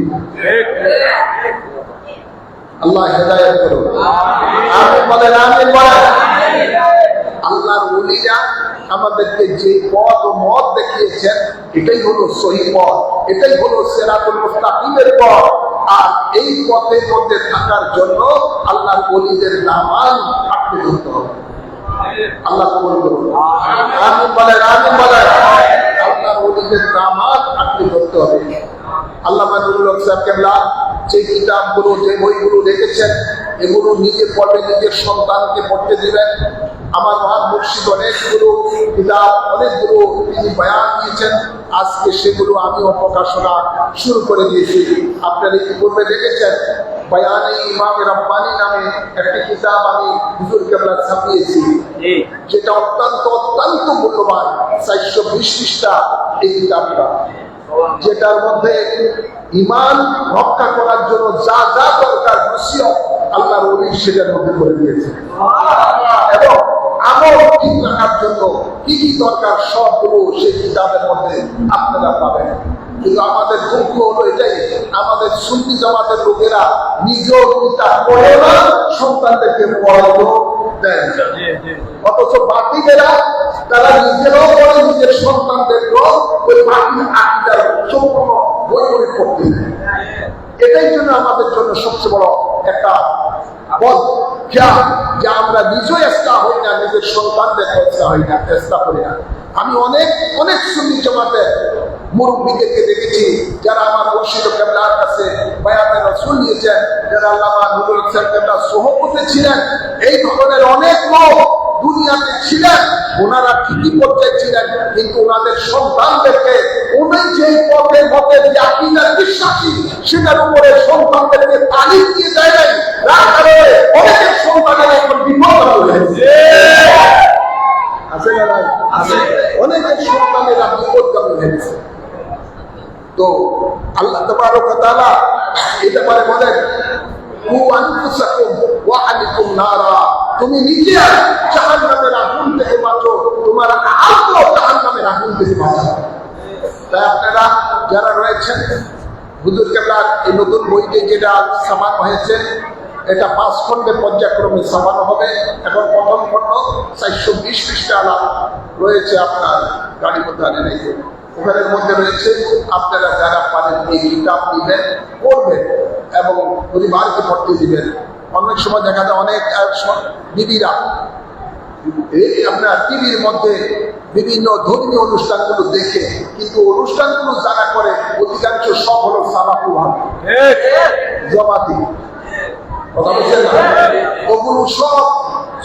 [SPEAKER 1] আল্লাহ হেদায়েত করুন। আমিন বলেন, আমিন বলেন। আল্লাহর ওলিরা আমাদেরকে যে পথ ও মত দেখিয়েছেন, এটাই হলো সহিহ পথ, এটাই হলো সিরাতুল মুস্তাকিমের পথ। আর এই পথের মধ্যে থাকার জন্য আল্লাহর ওলিদের নামান আঁকড়ে ধরতে হবে। আল্লাহ কবুল করুন। আমিন বলেন, আমিন বলেন। আল্লাহর ওলিদের নামান আঁকড়ে ধরতে হবে। আল্লামা নুরুল হক সাহেব কেবলা যে কিতাবগুলো, যে বইগুলো লিখেছেন, এগুলো নিজে পড়বে, নিজের সন্তানকে পড়তে দিবেন। আমার মহান মুর্শিদ অনেকগুলো কিতাব, অনেকগুলো তিনি বয়ান দিয়েছেন। আজকে সেগুলো আমিও প্রকাশনা শুরু করে দিয়েছি। আপনারা ইতিপূর্বে দেখেছেন বয়ানে ইমামে রব্বানী নামে একটি কিতাব আমি হুজুর কেবলা ছাপিয়েছি, যেটা অত্যন্ত অত্যন্ত মূল্যবান। 420 পৃষ্ঠা এই কিতাবটা, যেটার মধ্যে ঈমান রক্ষা করার জন্য যা যা দরকার নসিহত আল্লাহর ওলি সেটার মধ্যে করে দিয়েছে, এবং আমল ঠিক রাখার জন্য কি কি দরকার সবগুলো সেই কিতাবের মধ্যে আপনারা পাবেন। কিন্তু আমাদের দুঃখ হলো এটাই, আমাদের সুন্নি জামাতের লোকেরা নিজেও কিতাব পড়ে না, সন্তানদেরকে পড়ানো দেয়। অথচ বাকিরা তারা নিজেরাও পড়ে, নিজের সন্তানদেরকেও ওই বাকি আকীদার সম্পূর্ণ বই বই পড়তে দেয়। এটাই জন্য আমাদের জন্য সবচেয়ে বড় একটা বদ খেয়াল, যে আমরা নিজেও চেষ্টা হই না, নিজের সন্তানদের চেষ্টা হই না, চেষ্টা করি না। আমি অনেক অনেক সুন্নি জামাতের মুরব্বীদেরকে দেখেছি যারা আমার মুর্শিদ কেবলার কাছে বায়াতে রাসূল নিয়েছেন, যারা আল্লামা নুরুল হক সাহেব কেবলার সোহবতে ছিলেন। এই ধরনের অনেক লোক দুনিয়াতে ছিলেন, ওনারা ঠিকই পর্যায়ে ছিলেন, কিন্তু ওনাদের সন্তানদেরকে উনি যে পথের মধ্যে যে আকীদার বিশ্বাসী সেটার উপরে সন্তানদেরকে তালিম দিয়ে যায় নাই। যার কারণে অনেকের সন্তানের এখন বিপদ হয়েছে। আছে না নাই? অনেকের সন্তানেরা বিপদগামী হয়েছে। তো আল্লাহ তাবারক ওয়া তাআলা এটা পারে বলেন, তুমি নিজে জাহান্নামের আগুন থেকে বাঁচো, তোমার আত্মা জাহান্নামের আগুন থেকে বাঁচো। তাই আপনারা যারা রয়েছেন, হুজুর কেবলার এই নতুন বইটি যেটা ছাপানো হয়েছে, এটা 5 খণ্ডে পর্যায়ক্রমে ছাপানো হবে। এখন প্রথম খণ্ড 420 পৃষ্ঠা রয়েছে, আপনার গাড়ি মধ্যে আনে নাই, ওখানের মধ্যে রয়েছে। আপনারা যারা পারেন এই কিতাব নিবেন, পড়বেন এবং পরিবারকে পড়তে দিবেন। অনেক সময় দেখা যায় অনেক বিবিরা এই আপনার টিভির মধ্যে বিভিন্ন ধর্মীয় অনুষ্ঠানগুলো দেখে, কিন্তু অনুষ্ঠানগুলো যারা করে অধিকাংশ সব হলো সালাফি জামাতি, কথা বলছেন না? ওগুলো সব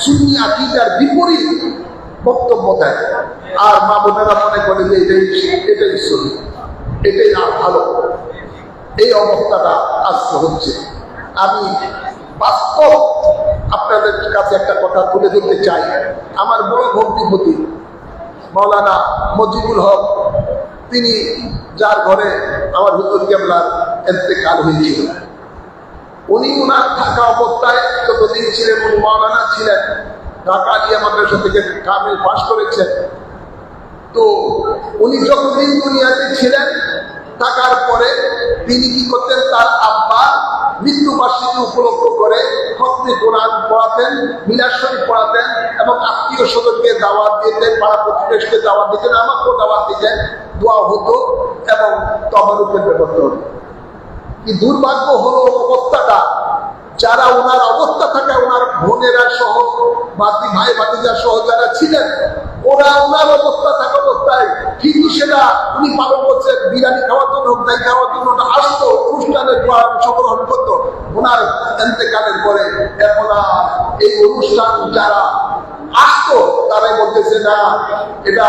[SPEAKER 1] সুন্নি আকীদার বিপরীত বক্তব্য দেয়। আর মা বোনেরা মনে করে যে এটাই সহি, এটাই ভালো। এই অবস্থাটা আজকে হচ্ছে। আমি বাস্তব আপনাদের কাছে একটা কথা তুলে ধরতে চাই। আমার বড় ভক্তিপতি মাওলানা মজিবুল হক, তিনি যার ঘরে আমার হুজুর কেবলার ইন্তেকাল হয়েছিল, উনি ওনার থাকা অবস্থায় যতদিন ছিলেন উনি মাওলানা ছিলেন, ঢাকা আলিয়া মাদ্রাসা থেকে কামিল পাস করেছেন। তো উনি যতদিন দুনিয়াতে ছিলেন, থাকার পরে তিনি কি করতেন, তার আব্বা মৃত্যুবার্ষিকী উপলক্ষ করে খতমে কোরআন পড়াতেন, মিলাদ শরীফ পড়াতেন এবং আত্মীয় স্বজনকে দাওয়াত দিতেন, পাড়া প্রতিবেশীকে দাওয়াত দিতেন, আমাকেও দাওয়াত দিতেন, দোয়া হতো এবং তদারকের ব্যবস্থা হতো। কি দুর্ভাগ্য হলো অবস্থাটা, যারা ওনার অবস্থা থাকে, ওনার বোনেরা সহ ভাই ভাতিজা সহ যারা ছিলেন, ওরা ওনার অবস্থা থাকা অবস্থায় ঠিকই সেটা উনি পালন করছেন। বিরিয়ানি খাওয়ার জন্য, দাই খাওয়ার জন্য আসতো, অনুষ্ঠানের অংশগ্রহণ করতো। ওনার ইন্তেকালের পরে এখন এই অনুষ্ঠান যারা আসতো, তারাই বলতেছে না এটা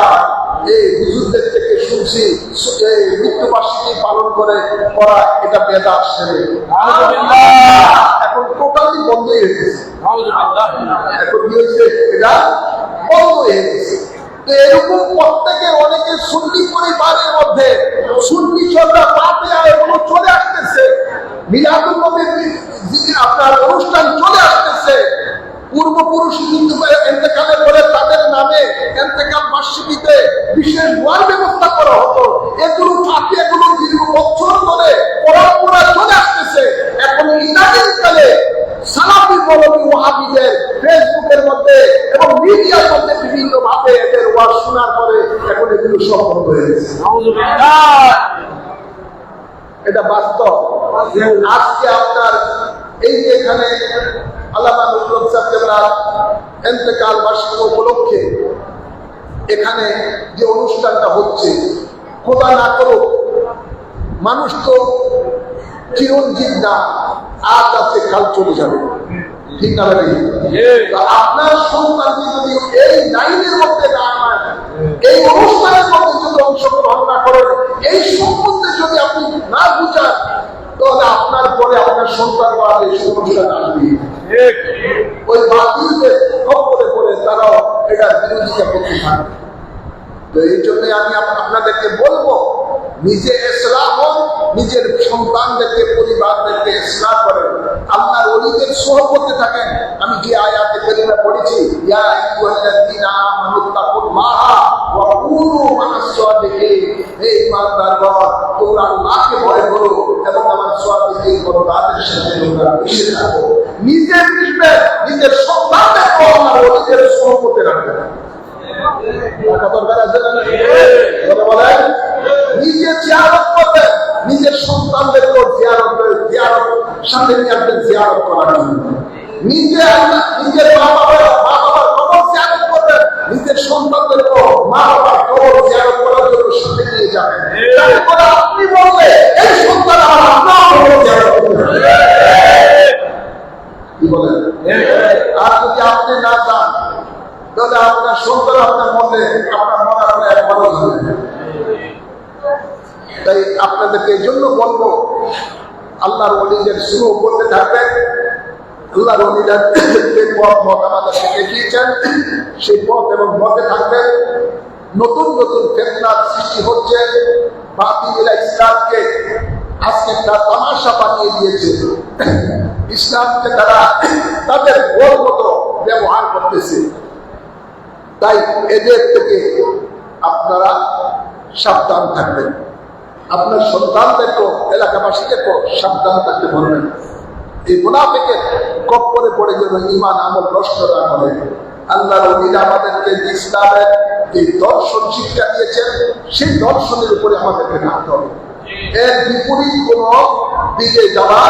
[SPEAKER 1] এই হুজুরদের থেকে শুনছি মৃত্যুবার্ষিকী পালন করা এটা বেদাত সেরে। এখন টোটালি বন্ধ হয়ে গেছে, এখন কি হয়েছে এটা বন্ধ হয়ে গেছে। তো এরকম প্রত্যেকে অনেকে সুন্নি পরিবারের মধ্যে সুন্নি চর্চা পাতে এগুলো চলে আসতেছে, মিলাদুল নবীর আপনার অনুষ্ঠান চলে আসতেছে। পূর্বপুরুষ কিন্তু এতেকালের পরে তাদের নামে এতেকাল বার্ষিকীতে বিশেষ দোয়ার ব্যবস্থা করা হতো। এগুলো ফাঁকি এগুলো দীর্ঘ বছর ধরে পরম্পরা চলে আসতেছে। এখন ইদানিং কালে সালাফি মৌলবী ওয়াহাবীদের ফেসবুকের মধ্যে এবং মিডিয়ার মধ্যে বিভিন্ন ভাবে এদের ওয়াজ শোনার পরে এখন এগুলো সব বন্ধ হয়ে গেছে। এটা বাস্তব। আজকে আপনার এই যে এখানে আল্লামা নজরুল ইসলাম কেবলার ইন্তেকাল বার্ষিকী উপলক্ষে এখানে যে অনুষ্ঠানটা হচ্ছে, খোদা না করুক মানুষ তো চিরঞ্জীব না, আজ আছে কাল চলে যাবে, ঠিক না ভাই? আপনার সন্তানকে যদি এই লাইনের মধ্যে না আনেন, এই অনুষ্ঠানের মধ্যে যদি অংশগ্রহণ না করেন, এই সম্বন্ধে যদি আপনি না বুঝান, তাহলে আপনার পরে আপনার সন্তান বা এই অনুষ্ঠান আসবে। ওই বাতিলদের খপ্পরে পড়ে তারাও এটা বিরোধিতা করতে থাকবে। তো এই জন্য আমি আপনাদেরকে বলবো, নিজে ইসলাম হন, নিজের সন্তানদেরকে পরিবারদেরকে ইসলাম করেন, আল্লাহর ওলিদের সোহবতে থাকেন। আমি যে আয়াতে কারিমা পড়েছি, ইয়া আইয়ুহাল্লাযীনা আমানুত্তাকুল্লাহ ওয়া কুনু মা'আস সাদিকিন, হে ঈমানদারগণ তোমরা আল্লাহকে ভয় করো এবং আমার সাদিকিন বন্দাদের সাথে তোমরা মিশে থাকো। নিজে মিশবে, নিজের সন্তানদেরকে আল্লাহর ওলিদের সোহবতে রাখবেন। নিজে জিয়ারত করবেন, নিজের সন্তানদেরকেও জিয়ারত সাথে নিয়ে আসবেন জিয়ারত করার জন্য। নিজের মা বাবার কবর জিয়ারত করবেন, নিজের সন্তানদেরকেও মা বাবার কবর জিয়ারত করার জন্য সাথে নিয়ে যাবেন। আপনি বললে এই সন্তান আমার আপনার কবর জিয়ারত করবে, কি বলেন? আর যদি আপনি না যান, তাহলে আপনার সন্তান আপনার মনে আপনার মনে আপনার এক বড় হবে। তাই আপনাদেরকে এই জন্য বলবো, আল্লাহর ওলিদের শুরু করতে থাকবেন। আল্লাহর ওলিরা যে পথ আমাদেরকে দেখিয়েছেন, সেই পথ এবং পথে থাকবেন। নতুন নতুন ফিতনার সৃষ্টি হচ্ছে, বাতিল ইসলামকে আজকে একটা তামাশা বানিয়ে দিয়েছে। ইসলামকে তারা তাদের গোল মতো ব্যবহার করতেছে। তাই এদের থেকে আপনারা সাবধান থাকবেন, আপনার সন্তানদেরকেও এলাকাবাসীদেরকেও সাবধান থাকতে বলবেন। এই মুনাফিকের কপ্পরে পড়ে যেন ঈমান আমল নষ্ট না করে। আল্লাহর ওলিরা আমাদেরকে ইসলামের যে দর্শন শিক্ষা দিয়েছেন, সেই দর্শনের উপরে আমাদেরকে থাকতে হবে। এর বিপরীত কোন দিকে যাওয়া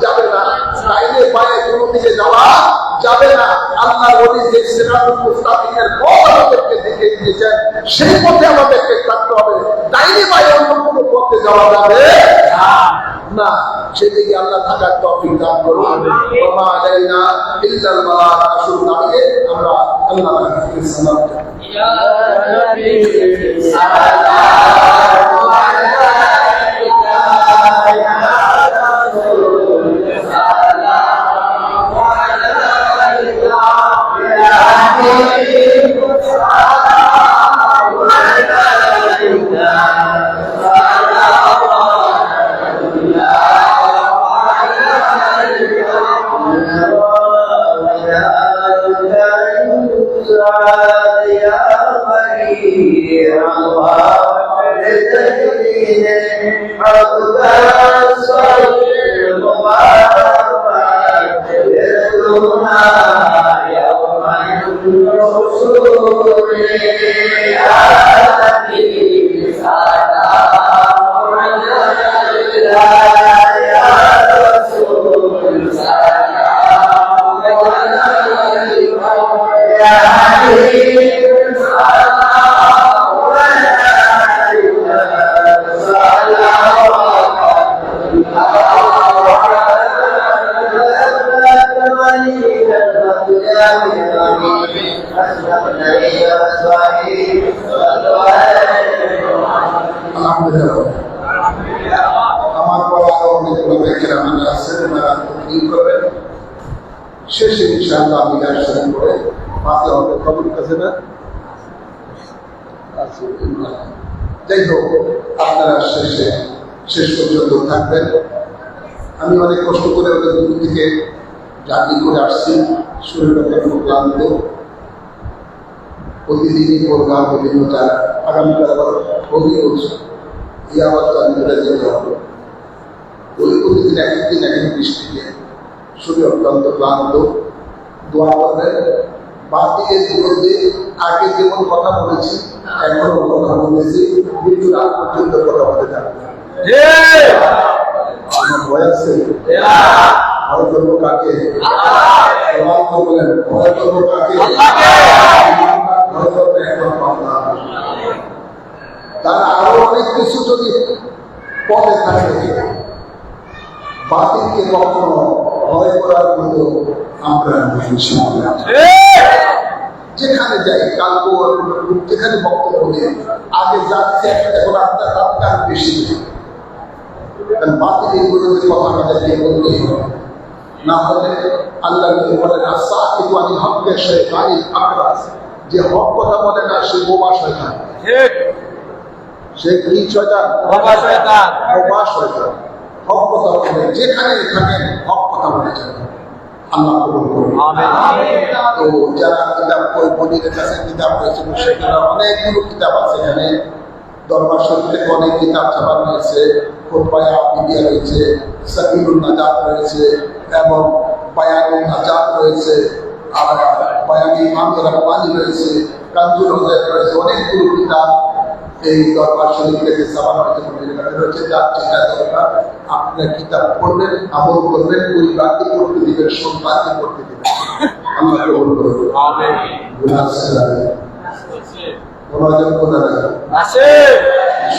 [SPEAKER 1] যাবে না, ডাইনে বায়ে কোনো দিকে যাওয়া যাবে না। আল্লাহর ওলি যে সিরাতুল মুস্তাকিমের পথ আমাদেরকে দেখিয়ে দিয়েছেন, সেই পথে আমাদেরকে থাকতে হবে। ডাইনে বায়ে অন্য কোনো পথে যাওয়া যাবে না। সেদিকে আল্লাহ থাকার তৌফিক দান করুন। ওয়া আলাইনা ইল্লাল বালাগ। আসুন দাঁড়িয়ে আমরা আল্লাহর কাছে সালাত করি। ইয়া নবী সাল্লাল্লাহু আলাইহি তাকবীর করবেন, শেষে ইনশাআল্লাহ মিলাদ শরীফ পড়ে মাথা হবে কবর কাছে না। যাই হোক, আপনারা শেষ পর্যন্ত থাকবেন। আমি অনেক কষ্ট করে ওদের দূর থেকে জার্নি করে আসছি, শরীরটা খুব ক্লান্ত। প্রতিদিনই প্রোগ্রাম, বিভিন্ন যারা আগামীকাল আবার কবি বলছে এই আবার জার্নিটা যেতে হবে। ওই প্রতিদিন একদিন একদিন বৃষ্টিতে শরীর অত্যন্ত ক্লান্ত। দোয়া করবেন। বাতিলের বিরুদ্ধে আগে যেমন কথা বলেছি এখনো কথা বলেছি, মৃত্যুর আগ পর্যন্ত কথা বলতে থাকবে। ভয় আছে? ভয় করবো কাকে? বলেন ভয় করবো কাকে? ভয় করবে এখন কথা। তার আরো অনেক কিছু যদি পথে থাকে, বাতিলকে কখনো ভয় করার মতো আমরা যেখানে যাই, কালকে যেখানে বক্তব্য দিই আগে যাচ্ছে এখন আপনার বেশি বাতিলের বিরুদ্ধে কথা আমাদেরকে বলতেই হবে। না হলে আল্লাহ বলেন আশা কিন্তু আমি হকের শয়তানি আকরাস, যে হক কথা বলে না সে বোবা শয়তান। সে কি শয়তান? বোবা শয়তান। বোবা শয়তান। হক কথা বলে যেখানে থাকেন হক কথা বলে যাবেন। আল্লাহ কবুল করুন। তো যারা কিতাব বইয়ের কাছে কিতাব রয়েছে সেখানে অনেকগুলো কিতাব আছে। এখানে দরবার শরীফ থেকে অনেক কিতাব ছাপানো হয়েছে, খুতবায়ে আকিদা রয়েছে, সাবিলুন নাজাত রয়েছে এবং বায়ানুন নাজাত রয়েছে, আর বায়ানে ইমাম রাব্বানী রয়েছে, কানজুল হুদায়ত রয়েছে। অনেকগুলো কিতাব এই দরবার শরীফ থেকে ছাপানো হয়েছে। যার যেটা দরকার আপনার কিতাব পড়বেন, আমল করবেন, পরিবারকে করতে দিবেন, সন্তানকে করতে দিবেন। আল্লাহ কবুল করুন। আমিন।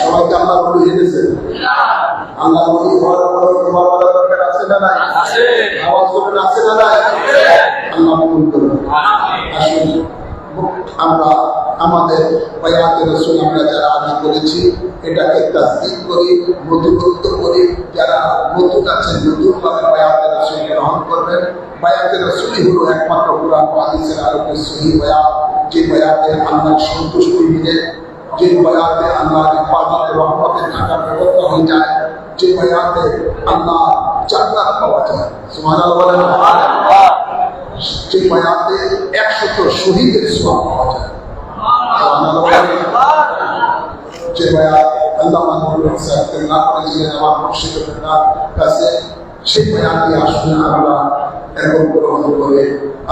[SPEAKER 1] সবাইকে আল্লাহ বলে জেনেছে। আল্লাহ বলি হওয়ার পর তোমার বলার দরকার আছে না নাই? আওয়াজ করবেন আছে না নাই? আল্লাহ কবুল করুন। আসুন আমরা আমাদের বায়াতে রাসূল আমরা যারা আদি করেছি এটাকে তাসদীক করি, নতুনত্ব করি। যারা নতুন আছেন নতুনভাবে বায়াতে রাসূল গ্রহণ করবেন। বায়াতে রাসূলই হলো একমাত্র কুরআন ও হাদিসের আলোকে সহি বায়াত, যে বায়াতে আল্লাহর সন্তুষ্টি মিলে, যে বায়াতে আল্লাহর ইবাদত রহমতের থাকার ব্যবস্থা হয়ে যায়, যে বায়াতে আল্লাহ জান্নাত পাওয়া যায়। সুবহানাল্লাহ বলেন। যে বায়াতে 100 শহীদের সওয়াব পাওয়া যায়। যে বায়াত আল্লাহ মানবুল সাহেবকে না করেছিলেন আমার মুর্শিদের কাছে, সেই বায়াতে আসলে আমরা এবং গ্রহণ করে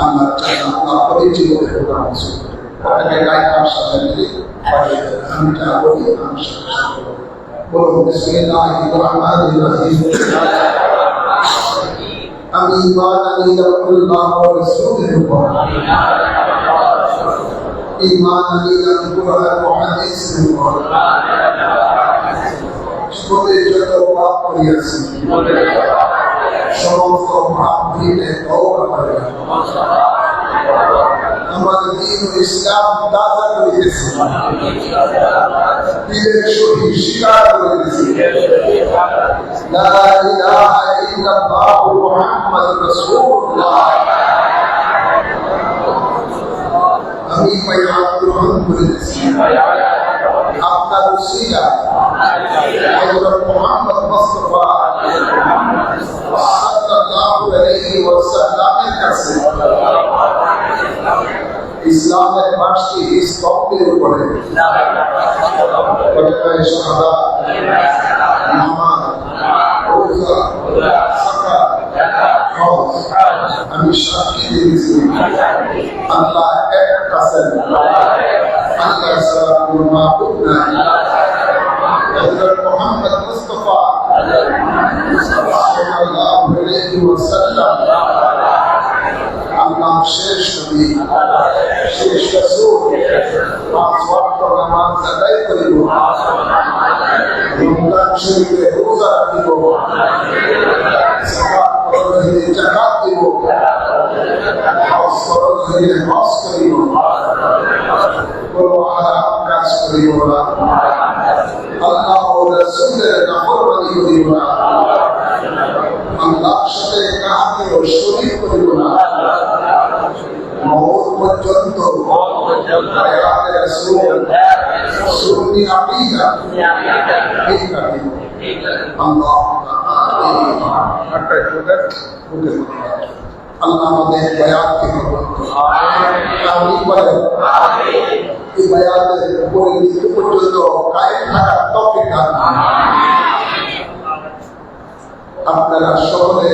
[SPEAKER 1] আল্লাহ জান্নাত লাভ করে জীবনে প্রদান করি। ওটাকে গায়কার সাথে মিলে আমি যা বলি আমার সাথে বলুন বিসমিল্লাহির রহমানির রহিম। আমি ঈমান আনি আল্লাহ ওয়া রাসূলের উপর, ঈমান আনি কুরআন ও হাদিসের উপর। জীবনে যত পাপ করিয়াছি সমস্ত পাপ ধুইতে তওবা করে আমাদের দ্বীন ও ইসলাম তাজা করিতেছি, পীরের শহীদ স্বীকার করিতেছি। লা ইলাহা ইল্লাল্লাহ মুহাম্মাদুর রাসূলুল্লাহ। আমি বায়াত গ্রহণ করিতেছি আপনার উসিলা হযরত মুহাম্মদ মুস্তাফা সাল্লাল্লাহু আলাইহি ওয়াসাল্লামের কাছে ইসলামের 5টি স্তম্ভের উপরে শাহাদাত, নামাজ, রোজা, যাকাত, হজ আমি সাক্ষী দিয়েছি আল্লাহ এক আছেন, আল্লাহ ছাড়া কোনো মাবুদ নাই। হযরত মুহাম্মদ মুস্তাফা সাল্লাল্লাহু আলাইহি ওয়াসাল্লাম আল্লাহ শেষ নবী, শেষ রাসূল। 5 ওয়াক্ত নামাজ আদায় করিব, রমজান শরীফে রোজা রাখিব, যাকাত ফরজ হইলে যাকাত দিব, হজ ফরজ হইলে হজ করিব, কোনো হারাম কাজ করিব না, আল্লাহ ও রাসূলের নাফরমানি করিব না, আল্লাহর সাথে কাউকে শরীক করিব না। মওত পর্যন্ত হায়াতে রাসূল সুন্নি আকীদা ঠিক রাখিব। আল্লাহুম্মা আমিন। আল্লাহ আমাদের বায়াতকে কবুল করুন। আমিন বলেন। এই বায়াতের উপরে মৃত্যু পর্যন্ত কায়েম থাকার তৌফিক দান করুন। আপনারা সকলে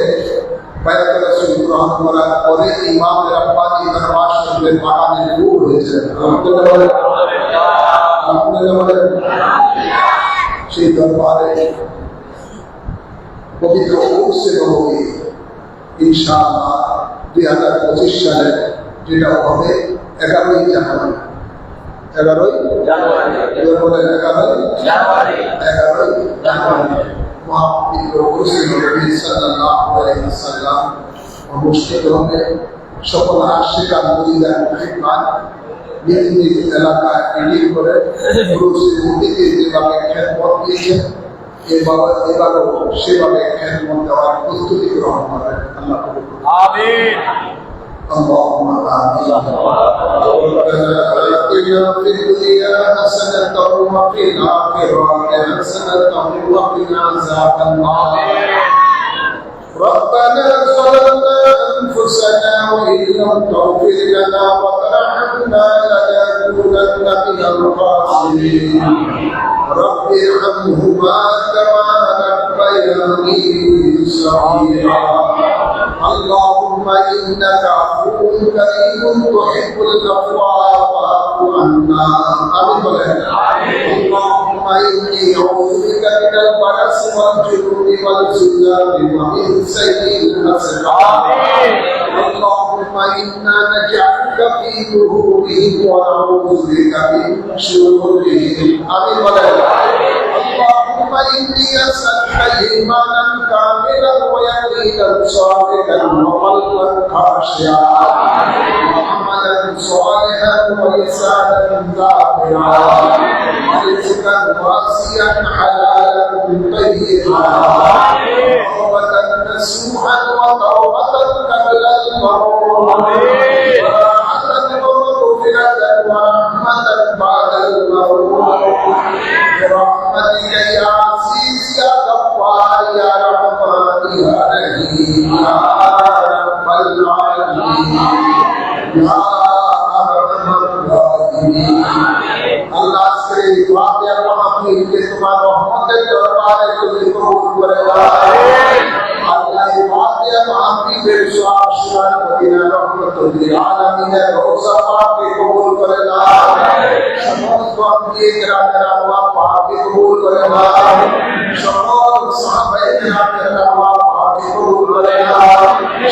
[SPEAKER 1] বায়াত রাসূল গ্রহণ করার পরে ইমাম রাব্বানী দরবার শরীফের মাকামে নূর হয়েছেন। আলহামদুলিল্লাহ। সেই দরবারে পবিত্র উরসে নববী ইনশাআল্লাহ 2025 সালে যেটা হবে 11ই জানুয়ারি। 11ই জানুয়ারি মহাপবিত্র উরসে নববী সাল্লাল্লাহু আলাইহি ওয়াসাল্লাম অনুষ্ঠিত হবে। সকল আশিকান মুরিদান মুহিব্বান নিজ নিজ এলাকায় মিলিত করে উরসে নববীকে যেভাবে খেদমত দিয়েছেন এবারও সেভাবে খেদমত দেওয়ার প্রস্তুতি গ্রহণ করেন। আল্লাহ কবুল করুন। আমিন। اللهم آمين. ربنا في الدنيا حسنة وفي الآخرة حسنة وقنا عذاب النار. ربنا ظلمنا أنفسنا وإن لم تغفر لنا وترحمنا لنكونن من الخاسرين. رب ارحمهما كما ربياني صغيرا. اللهم إنك عفو كريم تحب العفو فاعف عنا. آمين. اللهم إني أعوذ بك من البرص والجنون والزلال ومن سيء الأسقام. اللهم إنا نجعلك في نحورهم ونعوذ بك من شرورهم. آمين. اللهم إني أسألك إيمانا كاملا ويقينا صادقا وقلبا خاشعا وعملا صالحا ولسانا ذاكرا ورزقا واسعا حلالا طيبا توبة نصوحا وتوبة قبل الموت وراحة ومغفرة ورحمة بعد الموت برحمتك يا عزيز يا غفار يا رحمن يا رحيم يا رب العالمين يا أرحم الراحمين. আল্লাহ আজকের এই ওয়াকিয়া মাহফিলকে তোমার রহমতের দরবারে তুমি কবুল করে নাও। আল্লাহ এই ওয়াকিয়া মাহফিলের সওয়াব সুরান মদিনা রহমতুল লিল আলামিনের রওজা পাককে কবুল করে নাও। সমস্ত আম্বিয়া কেরামের আরওয়াহ পাককে কবুল করে নাও। সকল সাহাবায়ে কেরামের আরওয়াহ পাককে কবুল করে নাও।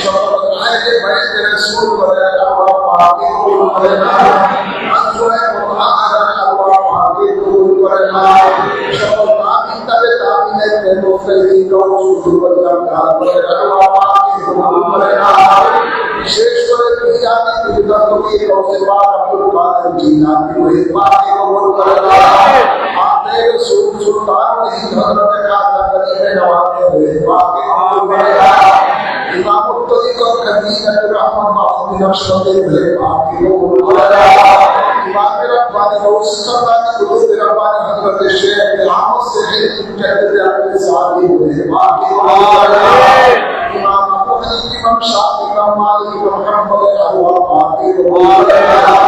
[SPEAKER 1] সকল আহলে বাইতে রাসূলের আরওয়াহ পাককে কবুল করে নাও। আসওয়ায়ে মুতাহারার আরওয়াহ পাককে কবুল করে নাও। সকল তাবিঈন তাবিঈনের মুফাসসিরিন রাসূলুল্লাহ তাআলার আরওয়াহ পাককে কবুল করে নাও। বিশেষ করে পিয়ানি বিদাতকে রওজে পাক আব্দুল কাদের জিলানী ওই পাককে কবুল করে নাও। আপনার সুলতান হযরত খাজা গরিবে নওয়াজ ওই পাককে কবুল করে নাও। ইমাম তরিকত কাদিয়াতুর রহমান মাহমুদ নকশবন্দি ওই পাককে কবুল করে নাও। ইমাম রব্বানী গৌস সাদাত কুতুব রব্বানী হযরত শেখ আহমদ সাহেব মুজাদ্দিদ আল সাদি ওই পাককে কবুল করে নাও। ইমাম আবু হানিফা ইমাম শাফি ইমাম মালিক ইমাম হাম্বলের আরওয়াহ পাককে কবুল করে নাও।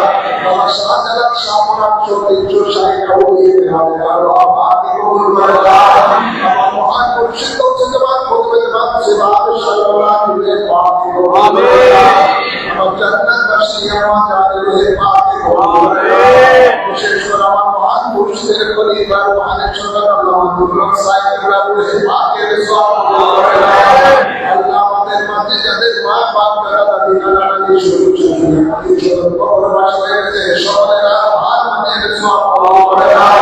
[SPEAKER 1] বাবা শাহজালাল শাহমুরাদ চৌধুরী শাহেদ আউলিয়া বিহারের আরওয়াহ পাককে কবুল করে নাও। আমার মহান মুর্শিদ গৌসুজ্জামান কুতুবুজ্জামান সিবাব সাল্লাল্লাহু আলাইহি পাককে কবুল করে নাও। আমার জান্নাতবাসী আমার জানের পাককে কবুল করে নাও। বিশেষ করে আমার মহান মুর্শিদের খলিফা রুহানি সরকার আল্লাহ আব্দুল সাইদ রাবুল পাককে সওয়াব করে নাও। আল্লাহ আমাদের মাঝে যাদের মা বাপ দাদা দাদি নানা নানি শ্বশুর শাশুড়ি আত্মীয় কবরবাসী হয়েছে সকলের আভার মানের সওয়াব করে নাও।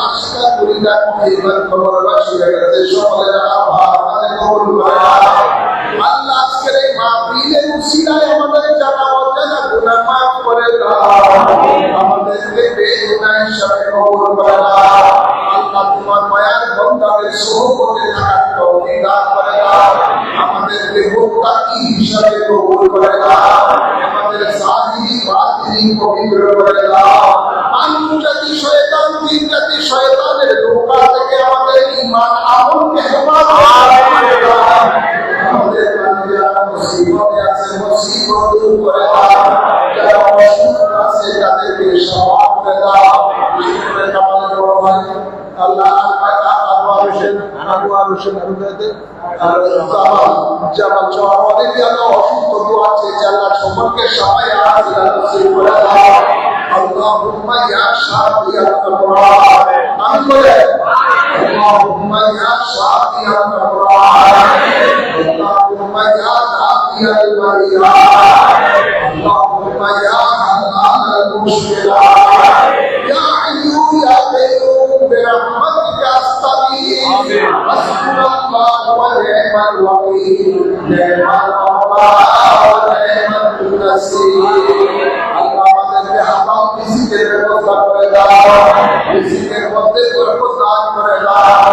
[SPEAKER 1] আশিকা মুরিদান মুহিব্বান কবরবাসী হয়েছে সকলের আভার মানের কবুল করে নাও। আল্লাহ আজকের এই মাহফিলের উসিলায় আমাদের জানা অজানা গুনাহ মাফ করে দাও। আমাদেরকে বেগুনাহ হিসাবে কবুল করে নাও। আল্লাহ তোমার মায়ার বান্দাদের সোহবতে থাকার তৌফিক দান করে দাও আমাদেরকে মুত্তাকি হিসাবে কবুল করে দাও আমাদের জাহিরি বাতিনি পবিত্র করে দাও আন্তর্জাতি শয়তান তিনজাতি শয়তানের ধোঁকা থেকে আমাদের ঈমান আমলকে হেফাজত করে দাও আমাদের যারা মুসিবতে আছে মুসিবত দূর করে দাও যারা অসুস্থ আছে তাদেরকে সওয়াব করে দাও বিশেষ করে আমাদের বড় ভাই আল্লাহ আনোয়ার হোসেন আর জামাল চৌহানের যারা অসুস্থ দোয়া চেয়েছে আল্লাহ সম্পর্কে সবাই আজ নসিব করে দাও আল্লাহুম্মা ইয়া শাফিআল আবরার আমি বলে আল্লাহুম্মা ইয়া শাফিআল আবরার আল্লাহুম্মা ইয়া দাফিআল মারিয়াত আল্লাহুম্মা ইয়া হাল্লাল মুশকিলাত ইয়া আইয়ু ইয়া কাইয়ুম বিরহমাতিকা আস্তাগীথ হাসবুনাল্লাহু ওয়া নি'মাল ওয়াকিল নি'মাল মাওলা ওয়া নি'মাতুন নাসীর আল্লাহ আমাদেরকে হালাল রিজিকের ব্যবস্থা করে দাও রিজিকের মধ্যে বরকত দান করে দাও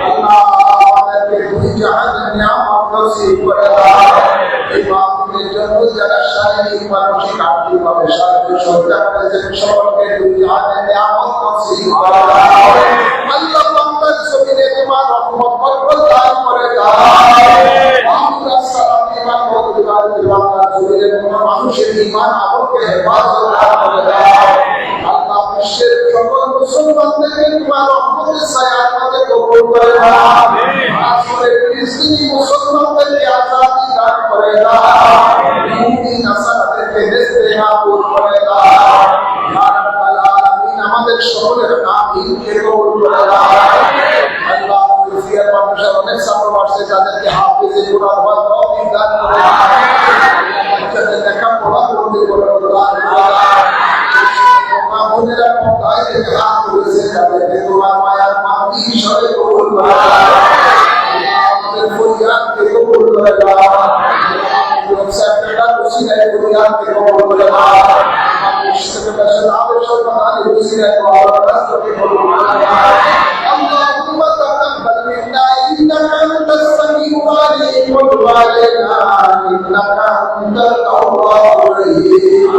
[SPEAKER 1] আল্লাহ আমাদেরকে দুই জাহানের নিয়ামত নসিব করে দাও এই মাহফিলের জন্য যারা শারীরিক মানসিক আর্থিকভাবে সাহায্য সহযোগিতা করেছেন সকলকে দুই জাহানের নিয়ামত নসিব করে দাও আল্লাহ বান্দার জমিনে তোমার রহমত বরকত দান করে দাও আমরা সালাম ঈমান মওজুদার বান্দার জমিনে কোন মানুষের ঈমান আমলকে হেফাজত করে দাও আল্লাহ বিশ্বের সকল মুসলমানদেরকে তোমার রহমতের ছায়ার মধ্যে কবুল করে দাও আজ করে ফিলিস্তিনি মুসলমানদেরকে আজাদি দান করে দাও ইহুদি নাসারাদেরকে দেশে নাবুদ করে দাও ইয়া রাব্বাল আলামিন আমাদের সকলের আমিনকে কবুল করে দাও আল্লাহ ফিজিয়ার মানুষের অনেক ছাত্র আসছে যাদেরকে হাফেজে কোরআন হওয়ার তৌফিক দান করে দাও বাচ্চাদের লেখাপড়া করতে করে দান করে দাও আমাদের পর্দায় থেকে হাত তুলেছে যাদেরকে তোমার মায়ার মাটি হিসাবে কবুল করে দাও আমাদের ফরিয়াদকে কবুল করে দাও সেক্রেটারি ওসিলায় ফরিয়াদকে কবুল করে দাও আমাদের সেক্রেটারি আবেশ সরকারি ওসিলায় রাষ্ট্রকে কবুল করে দাও اللهم تقبل منا انك انت السميع العليم وتب علينا انك انت التواب الرحيم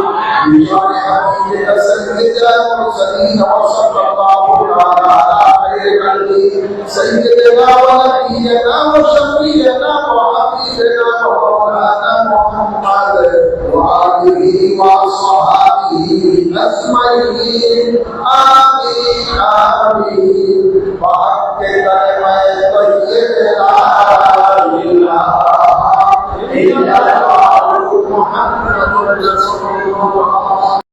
[SPEAKER 1] بجاه حبيبك سيدنا المرسلين وصلى الله على خير خلقه سيدنا ونبينا وشفيعنا وحبيبنا ومولانا محمد وآله وصحبه أجمعين آمين آمين